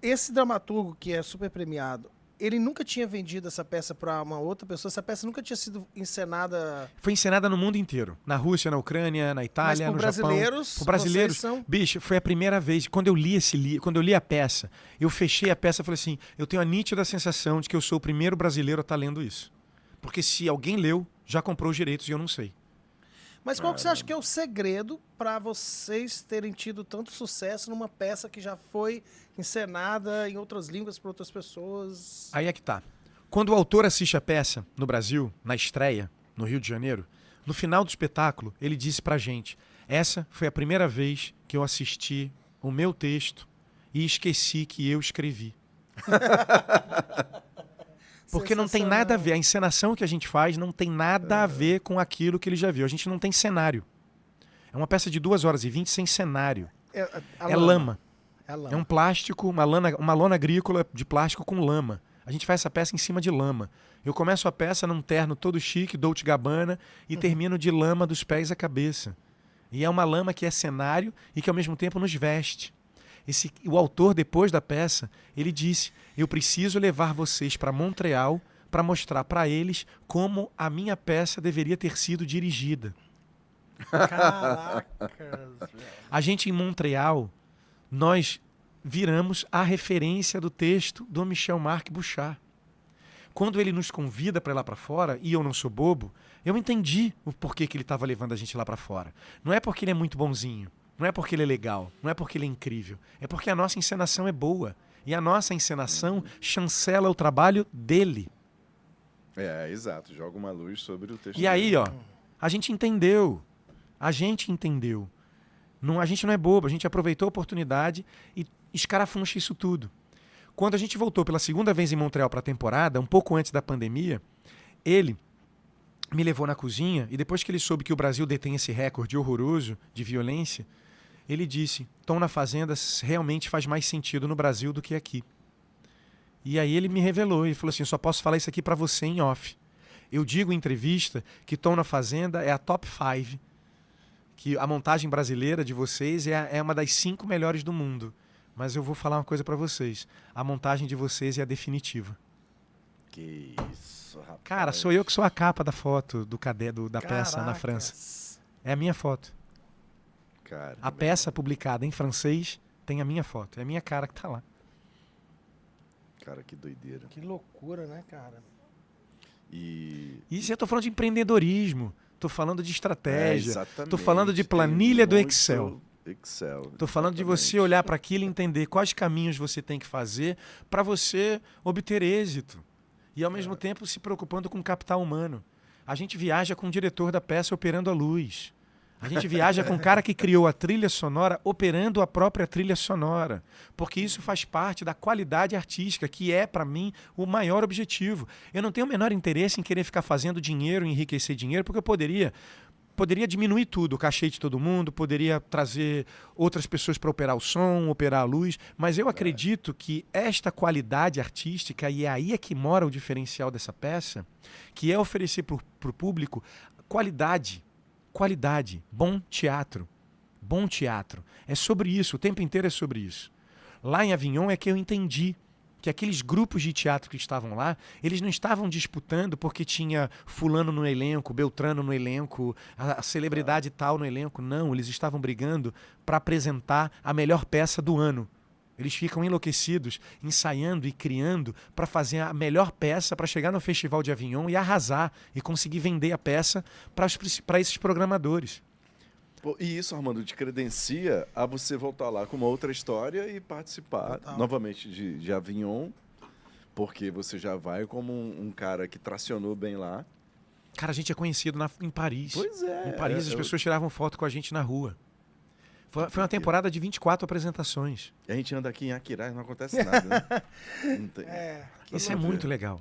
Esse dramaturgo que é super premiado, ele nunca tinha vendido essa peça para uma outra pessoa? Essa peça nunca tinha sido encenada... Foi encenada no mundo inteiro. Na Rússia, na Ucrânia, na Itália, no Japão. Por brasileiros, são... Bicho, foi a primeira vez. Quando eu li a peça, eu fechei a peça e falei assim, eu tenho a nítida sensação de que eu sou o primeiro brasileiro a estar lendo isso. Porque se alguém leu, já comprou os direitos e eu não sei. Mas qual que você acha que é o segredo para vocês terem tido tanto sucesso numa peça que já foi encenada em outras línguas por outras pessoas? Aí é que tá. Quando o autor assiste a peça no Brasil, na estreia, no Rio de Janeiro, no final do espetáculo, ele disse pra gente, essa foi a primeira vez que eu assisti o meu texto e esqueci que eu escrevi. Porque não tem nada a ver, a encenação que a gente faz não tem nada a ver com aquilo que ele já viu. A gente não tem cenário. É uma peça de 2h20 sem cenário. É lama. É um plástico, uma lona agrícola de plástico com lama. A gente faz essa peça em cima de lama. Eu começo a peça num terno todo chique, Dolce & Gabbana, e termino de lama dos pés à cabeça. E é uma lama que é cenário e que ao mesmo tempo nos veste. O autor, depois da peça, ele disse, eu preciso levar vocês para Montreal para mostrar para eles como a minha peça deveria ter sido dirigida. Caracas! A gente em Montreal, nós viramos a referência do texto do Michel-Marc Bouchard. Quando ele nos convida para ir lá para fora, e eu não sou bobo, eu entendi o porquê que ele estava levando a gente lá para fora. Não é porque ele é muito bonzinho. Não é porque ele é legal, não é porque ele é incrível. É porque a nossa encenação é boa. E a nossa encenação chancela o trabalho dele. Exato. Joga uma luz sobre o texto. E aí, a gente entendeu. A gente entendeu. Não, a gente não é bobo, a gente aproveitou a oportunidade e escarafuncha isso tudo. Quando a gente voltou pela segunda vez em Montreal para a temporada, um pouco antes da pandemia, ele me levou na cozinha e depois que ele soube que o Brasil detém esse recorde horroroso de violência, ele disse, Tom na Fazenda realmente faz mais sentido no Brasil do que aqui. E aí ele me revelou e falou assim, só posso falar isso aqui para você em off. Eu digo em entrevista que Tom na Fazenda é a top 5, que a montagem brasileira de vocês é uma das 5 melhores do mundo. Mas eu vou falar uma coisa para vocês, a montagem de vocês é a definitiva. Que isso, rapaz. Cara, sou eu que sou a capa da foto da peça na França. É a minha foto. Cara, a peça publicada em francês tem a minha foto. É a minha cara que tá lá. Cara, que doideira. Que loucura, né, cara? E eu tô falando de empreendedorismo. Tô falando de estratégia. Exatamente. Tô falando de planilha do Excel. Tô falando de você olhar para aquilo e entender quais caminhos você tem que fazer para você obter êxito. E ao mesmo tempo se preocupando com o capital humano. A gente viaja com o diretor da peça operando a luz. A gente viaja com o cara que criou a trilha sonora operando a própria trilha sonora. Porque isso faz parte da qualidade artística, que é, para mim, o maior objetivo. Eu não tenho o menor interesse em querer ficar fazendo dinheiro, enriquecer dinheiro, porque eu poderia diminuir tudo, o cachê de todo mundo, poderia trazer outras pessoas para operar o som, operar a luz, mas eu acredito que esta qualidade artística, e aí é que mora o diferencial dessa peça, que é oferecer para o público qualidade, bom teatro. É sobre isso, o tempo inteiro é sobre isso. Lá em Avignon é que eu entendi que aqueles grupos de teatro que estavam lá, eles não estavam disputando porque tinha fulano no elenco, beltrano no elenco, a celebridade tal no elenco. Não, eles estavam brigando para apresentar a melhor peça do ano. Eles ficam enlouquecidos, ensaiando e criando para fazer a melhor peça, para chegar no Festival de Avignon e arrasar e conseguir vender a peça para esses programadores. E isso, Armando, te credencia a você voltar lá com uma outra história e participar novamente de Avignon, porque você já vai como um cara que tracionou bem lá. Cara, a gente é conhecido em Paris. Pois é. Em Paris as pessoas tiravam foto com a gente na rua. Foi uma temporada de 24 apresentações. E a gente anda aqui em Aquiraz, não acontece nada, né? Não tem. Isso é muito legal.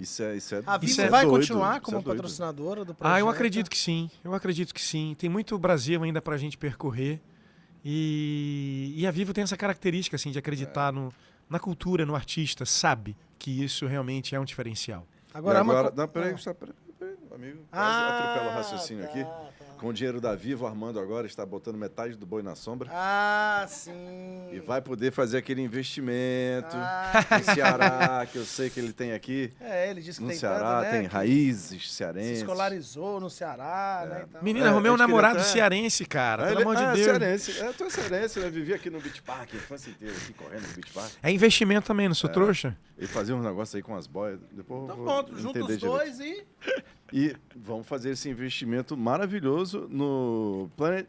A Vivo vai continuar como patrocinadora do projeto? Eu acredito que sim. Eu acredito que sim. Tem muito Brasil ainda pra gente percorrer. E a Vivo tem essa característica assim, de acreditar na cultura, no artista. Sabe que isso realmente é um diferencial. Agora peraí, amigo. Quase atropela o raciocínio aqui. Com o dinheiro da Vivo, Armando agora está botando metade do boi na sombra. Sim. E vai poder fazer aquele investimento no Ceará, que eu sei que ele tem aqui. Ele disse que no tem Ceará, tanto, né, tem raízes cearenses. Se escolarizou no Ceará, né? Então. Menina, arrumei um namorado cearense, cara. Pelo amor de Deus. Cearense. Tu é cearense, né? Vivi aqui no Beach Park, a infância inteira, aqui correndo no Beach Park. É investimento também, não sou trouxa? E fazia uns negócios aí com as boias. Depois então pronto, junta os dois E vamos fazer esse investimento maravilhoso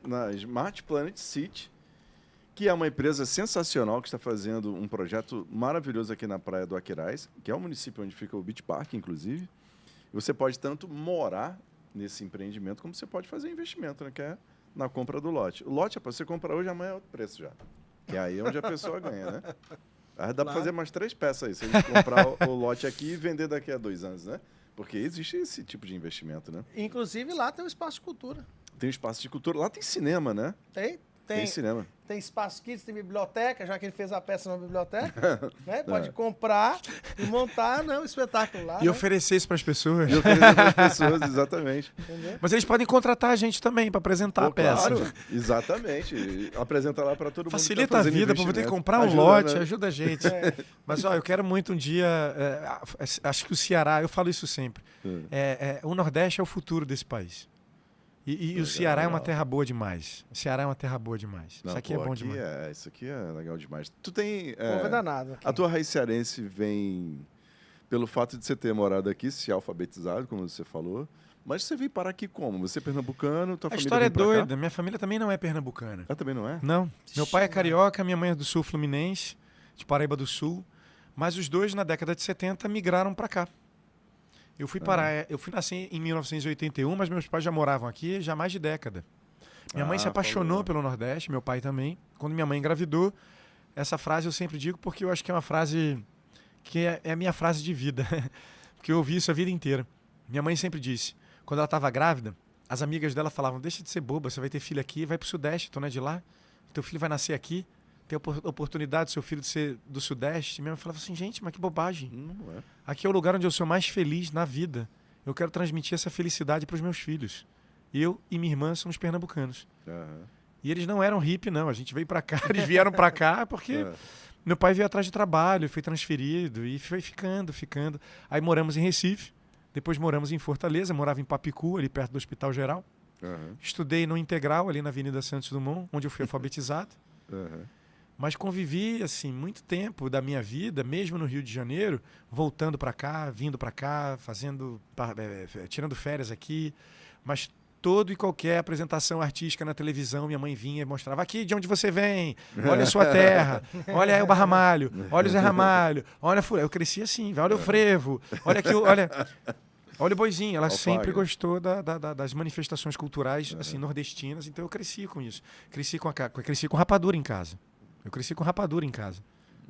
na Smart Planet City, que é uma empresa sensacional que está fazendo um projeto maravilhoso aqui na Praia do Aquiraz, que é o município onde fica o Beach Park, inclusive. E você pode tanto morar nesse empreendimento, como você pode fazer investimento, né, que é na compra do lote. O lote é para você comprar hoje, amanhã é outro preço já. Que é aí onde a pessoa ganha, né? Aí dá para fazer mais 3 peças aí, se a gente comprar o lote aqui e vender daqui a 2 anos, né? Porque existe esse tipo de investimento, né? Inclusive lá tem um espaço de cultura. Tem espaço de cultura. Lá tem cinema, né? Tem cinema. Tem espaço kids, tem biblioteca, já que ele fez a peça na biblioteca. Né? Pode comprar e montar um espetáculo lá. E oferecer isso para as pessoas. E oferecer para as pessoas, exatamente. Entendeu? Mas eles podem contratar a gente também para apresentar a peça. Claro, exatamente. Apresenta lá para todo mundo. Facilita a vida, para ter que comprar um lote, ajuda a gente. Mas eu quero muito um dia. Acho que o Ceará, eu falo isso sempre. O Nordeste é o futuro desse país. E o Ceará é uma terra boa demais. O Ceará é uma terra boa demais. Isso aqui é bom demais. Isso aqui é legal demais. Tu tem... Não danado aqui. A tua raiz cearense vem pelo fato de você ter morado aqui, se alfabetizado, como você falou. Mas você veio parar aqui como? Você é pernambucano, tua família história é veio pra cá? doida. Minha família também não é pernambucana. Também não é? Não. Meu pai é carioca, minha mãe é do sul fluminense, de Paraíba do Sul. Mas os dois, na década de 70, migraram para cá. Eu fui nascer em 1981, mas meus pais já moravam aqui já há mais de década. Minha mãe se apaixonou pelo Nordeste, meu pai também. Quando minha mãe engravidou, essa frase eu sempre digo porque eu acho que é uma frase que é a minha frase de vida. Porque eu ouvi isso a vida inteira. Minha mãe sempre disse, quando ela estava grávida, as amigas dela falavam, deixa de ser boba, você vai ter filho aqui, vai para o Sudeste, tu não é de lá, teu filho vai nascer aqui, tem a oportunidade do seu filho de ser do Sudeste. Minha mãe falava assim, gente, mas que bobagem. Não é. Aqui é o lugar onde eu sou mais feliz na vida. Eu quero transmitir essa felicidade para os meus filhos. Eu e minha irmã somos pernambucanos. E eles não eram hippie, não. A gente veio para cá, eles vieram para cá porque meu pai veio atrás de trabalho, foi transferido e foi ficando. Aí moramos em Recife, depois moramos em Fortaleza, morava em Papicu, ali perto do Hospital Geral. Estudei no Integral, ali na Avenida Santos Dumont, onde eu fui alfabetizado. Mas convivi, assim, muito tempo da minha vida, mesmo no Rio de Janeiro, voltando para cá, vindo para cá, tirando férias aqui. Mas todo e qualquer apresentação artística na televisão, minha mãe vinha e mostrava, aqui de onde você vem, olha a sua terra, olha o Barra Malho, olha o Zé Ramalho, olha a eu cresci assim, olha o frevo, olha aqui, olha o boizinho. Ela sempre gostou das manifestações culturais assim, nordestinas, então eu cresci com isso. Cresci com rapadura em casa. Eu cresci com rapadura em casa.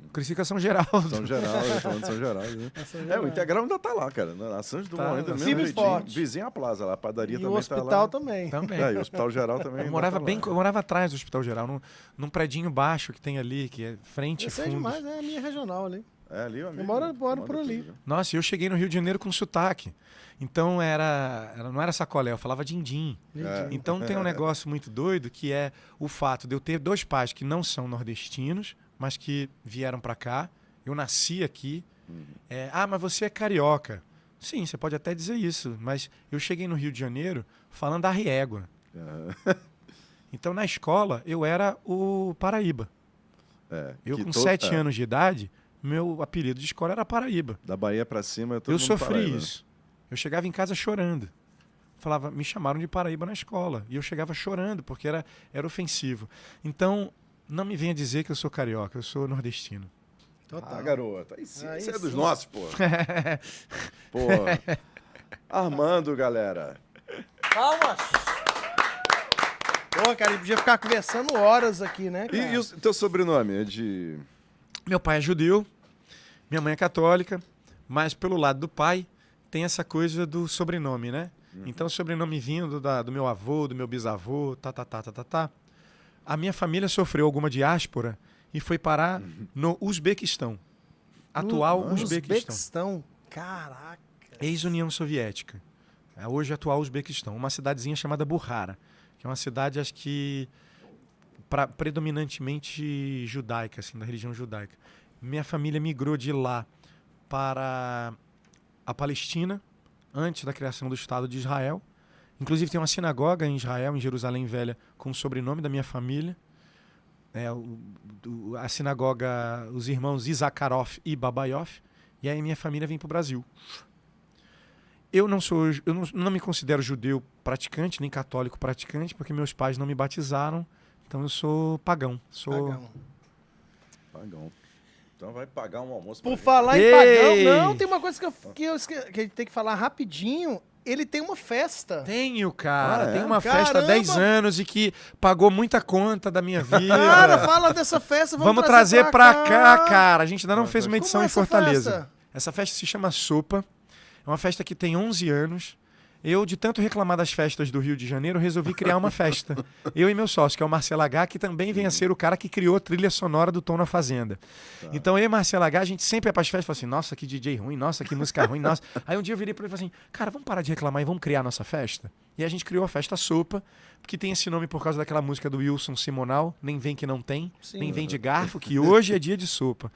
Eu cresci com a São Geraldo. São Geraldo, né? O Integral ainda tá lá, cara. A Santos Dumont ainda mesmo jeitinho. Vizinho à Plaza lá, a padaria também tá lá. E o hospital também. E o Hospital Geral também. Eu morava atrás do Hospital Geral, num predinho baixo que tem ali, que é frente e fundo. Demais, é a minha regional ali. Ali, o amigo. Eu moro por ali. Nossa, eu cheguei no Rio de Janeiro com sotaque. Então não era sacolé, eu falava din-din. Então tem um negócio muito doido que é o fato de eu ter 2 pais que não são nordestinos, mas que vieram para cá. Eu nasci aqui, Mas você é carioca. Sim, você pode até dizer isso, mas eu cheguei no Rio de Janeiro falando da Riégua. Então, na escola, eu era o Paraíba. Eu, com 7 anos de idade, meu apelido de escola era Paraíba. Da Bahia pra cima, eu sofri isso. Eu chegava em casa chorando. Me chamaram de Paraíba na escola. E eu chegava chorando, porque era ofensivo. Então, não me venha dizer que eu sou carioca, eu sou nordestino. Total. Garoto. Aí sim, isso é dos nossos, pô. Pô. Armando, galera. Palmas! Pô, cara, ele podia ficar conversando horas aqui, né, cara? E o teu sobrenome é de... Meu pai é judeu, minha mãe é católica, mas pelo lado do pai tem essa coisa do sobrenome, né? Então, o sobrenome vindo do meu avô, do meu bisavô, A minha família sofreu alguma diáspora e foi parar no Uzbequistão. Atual Uzbequistão. Caraca. Ex-União Soviética. Hoje atual Uzbequistão. Uma cidadezinha chamada Bukhara, que é uma cidade, acho que, predominantemente judaica, assim, da religião judaica. Minha família migrou de lá para a Palestina, antes da criação do Estado de Israel. Inclusive tem uma sinagoga em Israel, em Jerusalém Velha, com o sobrenome da minha família. A sinagoga, os irmãos Issacharoff e Babayoff. E aí minha família vem para o Brasil. Eu não me considero judeu praticante, nem católico praticante, porque meus pais não me batizaram. Então eu sou pagão. Pagão. Então vai pagar um almoço. Por falar em pagão, não, tem uma coisa que a gente tem que falar rapidinho. Ele tem uma festa. Tenho, cara. Tem uma festa há 10 anos e que pagou muita conta da minha vida. Cara, fala dessa festa. Vamos trazer pra cá, cara. A gente ainda não fez uma edição em Fortaleza. Essa festa se chama Sopa. É uma festa que tem 11 anos. Eu, de tanto reclamar das festas do Rio de Janeiro, resolvi criar uma festa. Eu e meu sócio, que é o Marcelo H., que também vem a ser o cara que criou a trilha sonora do Tom na Fazenda. Então, eu e Marcelo H., a gente sempre é para as festas e fala assim, nossa, que DJ ruim, nossa, que música ruim, nossa. Aí um dia eu virei para ele e falei assim, cara, vamos parar de reclamar e vamos criar a nossa festa? E a gente criou a Festa Sopa, que tem esse nome por causa daquela música do Wilson Simonal, Nem Vem Que Não Tem, Nem Vem de Garfo, que hoje é dia de sopa.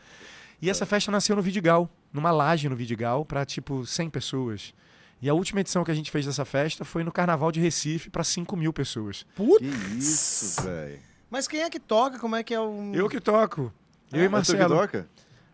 E essa festa nasceu no Vidigal, numa laje no Vidigal, para tipo 100 pessoas. E a última edição que a gente fez dessa festa foi no Carnaval de Recife para 5.000 pessoas. Putz! Que isso, velho. Mas quem é que toca? Como é que é o... Eu que toco. Eu e Marcelo. Você que toca?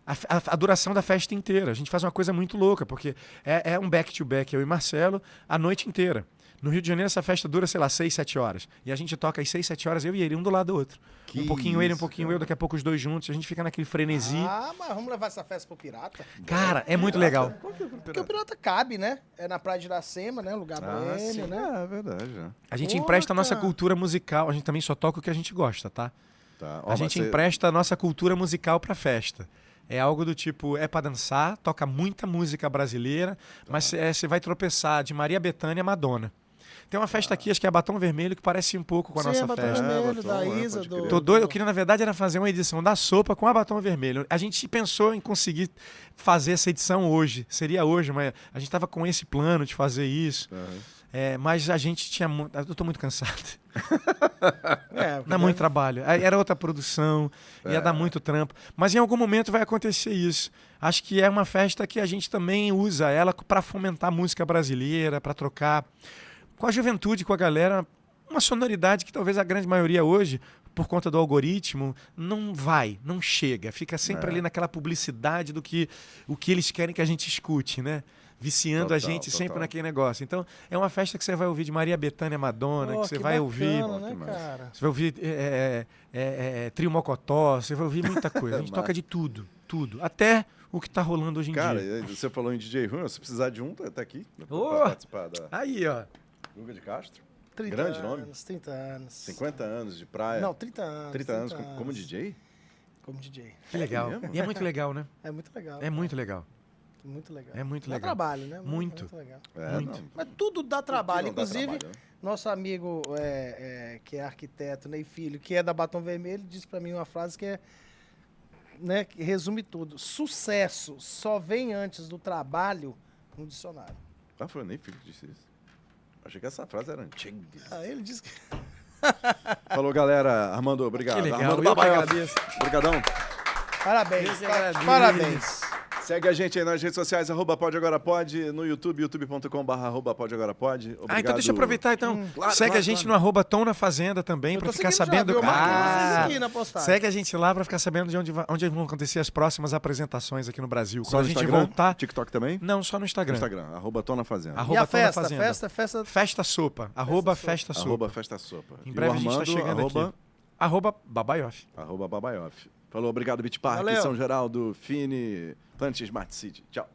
A duração da festa inteira. A gente faz uma coisa muito louca, porque é um back-to-back, eu e Marcelo, a noite inteira. No Rio de Janeiro, essa festa dura, sei lá, 6, 7 horas. E a gente toca às 6, 7 horas, eu e ele, um do lado do outro. Que um pouquinho ele, um pouquinho eu, daqui a pouco os dois juntos. A gente fica naquele frenesi. Mas vamos levar essa festa pro Pirata? Cara, é muito legal. Porque o Pirata cabe, né? É na Praia de Iracema, né? Lugar boêmio, né? É verdade. A gente empresta a nossa cultura musical. A gente também só toca o que a gente gosta, tá? A gente empresta a nossa cultura musical pra festa. É algo do tipo, é pra dançar, toca muita música brasileira, mas você vai tropeçar de Maria Bethânia a Madonna. Tem uma festa aqui, acho que é Batom Vermelho, que parece um pouco com a nossa Batom festa. Vermelho, da Isa, Tô doido. Eu queria, na verdade, era fazer uma edição da Sopa com a Batom Vermelho. A gente pensou em conseguir fazer essa edição hoje. Seria hoje, mas a gente tava com esse plano de fazer isso. Mas a gente tinha... Eu tô muito cansado. Dá muito trabalho. Era outra produção, ia dar muito trampo. Mas em algum momento vai acontecer isso. Acho que é uma festa que a gente também usa ela para fomentar a música brasileira, para trocar com a juventude, com a galera, uma sonoridade que talvez a grande maioria hoje, por conta do algoritmo, não chega. Fica sempre ali naquela publicidade do que o que eles querem que a gente escute, né? Viciando a gente sempre naquele negócio. Então, é uma festa que você vai ouvir de Maria Bethânia, Madonna, que você vai ouvir... Né, cara? Você vai ouvir Trio Mocotó, você vai ouvir muita coisa. A gente toca de tudo. Até o que tá rolando hoje em dia. Cara, você falou em DJ ruim, se precisar de um, tá aqui. Pra participar da... Aí, ó. Guga de Castro. 30 Grande anos, nome. 30 anos. 50 anos de praia. Não, 30 anos. 30 anos como DJ? Como DJ. Que legal. E é muito legal, né? É muito legal. É muito legal. Muito legal. É muito legal. Dá trabalho, né? Muito. É muito legal. Muito. Mas tudo dá trabalho. Inclusive, dá trabalho, né? nosso amigo que é arquiteto, Ney Filho, que é da Batom Vermelho, disse pra mim uma frase que que resume tudo. Sucesso só vem antes do trabalho no dicionário. Foi o Ney Filho que disse isso. Achei que essa frase era antiga. Ele disse que... Falou, galera. Armando, obrigado. Que legal. Armando Eu que Babaioff. agradeço. Obrigadão. Parabéns. Eu que agradeço. Parabéns. Segue a gente aí nas redes sociais, @podeagorapod, no YouTube, youtube.com/podeagorapod. Obrigado. Então deixa eu aproveitar, então. Segue a gente no @Tom na Fazenda também, para ficar sabendo... Eu vocês aqui na postagem. Segue a gente lá para ficar sabendo de onde vão acontecer as próximas apresentações aqui no Brasil. Só Quando no a gente Instagram? voltar... TikTok também? Não, só no Instagram. @Tom na Fazenda. E a Tom na festa? Fazenda. Festa Sopa. Festa Sopa. Festa Sopa. Em breve a gente está chegando aqui. @Babaioff. @Babaioff. Falou, obrigado, Beach Park, Valeu. São Geraldo, Fini, Planet Smart City. Tchau.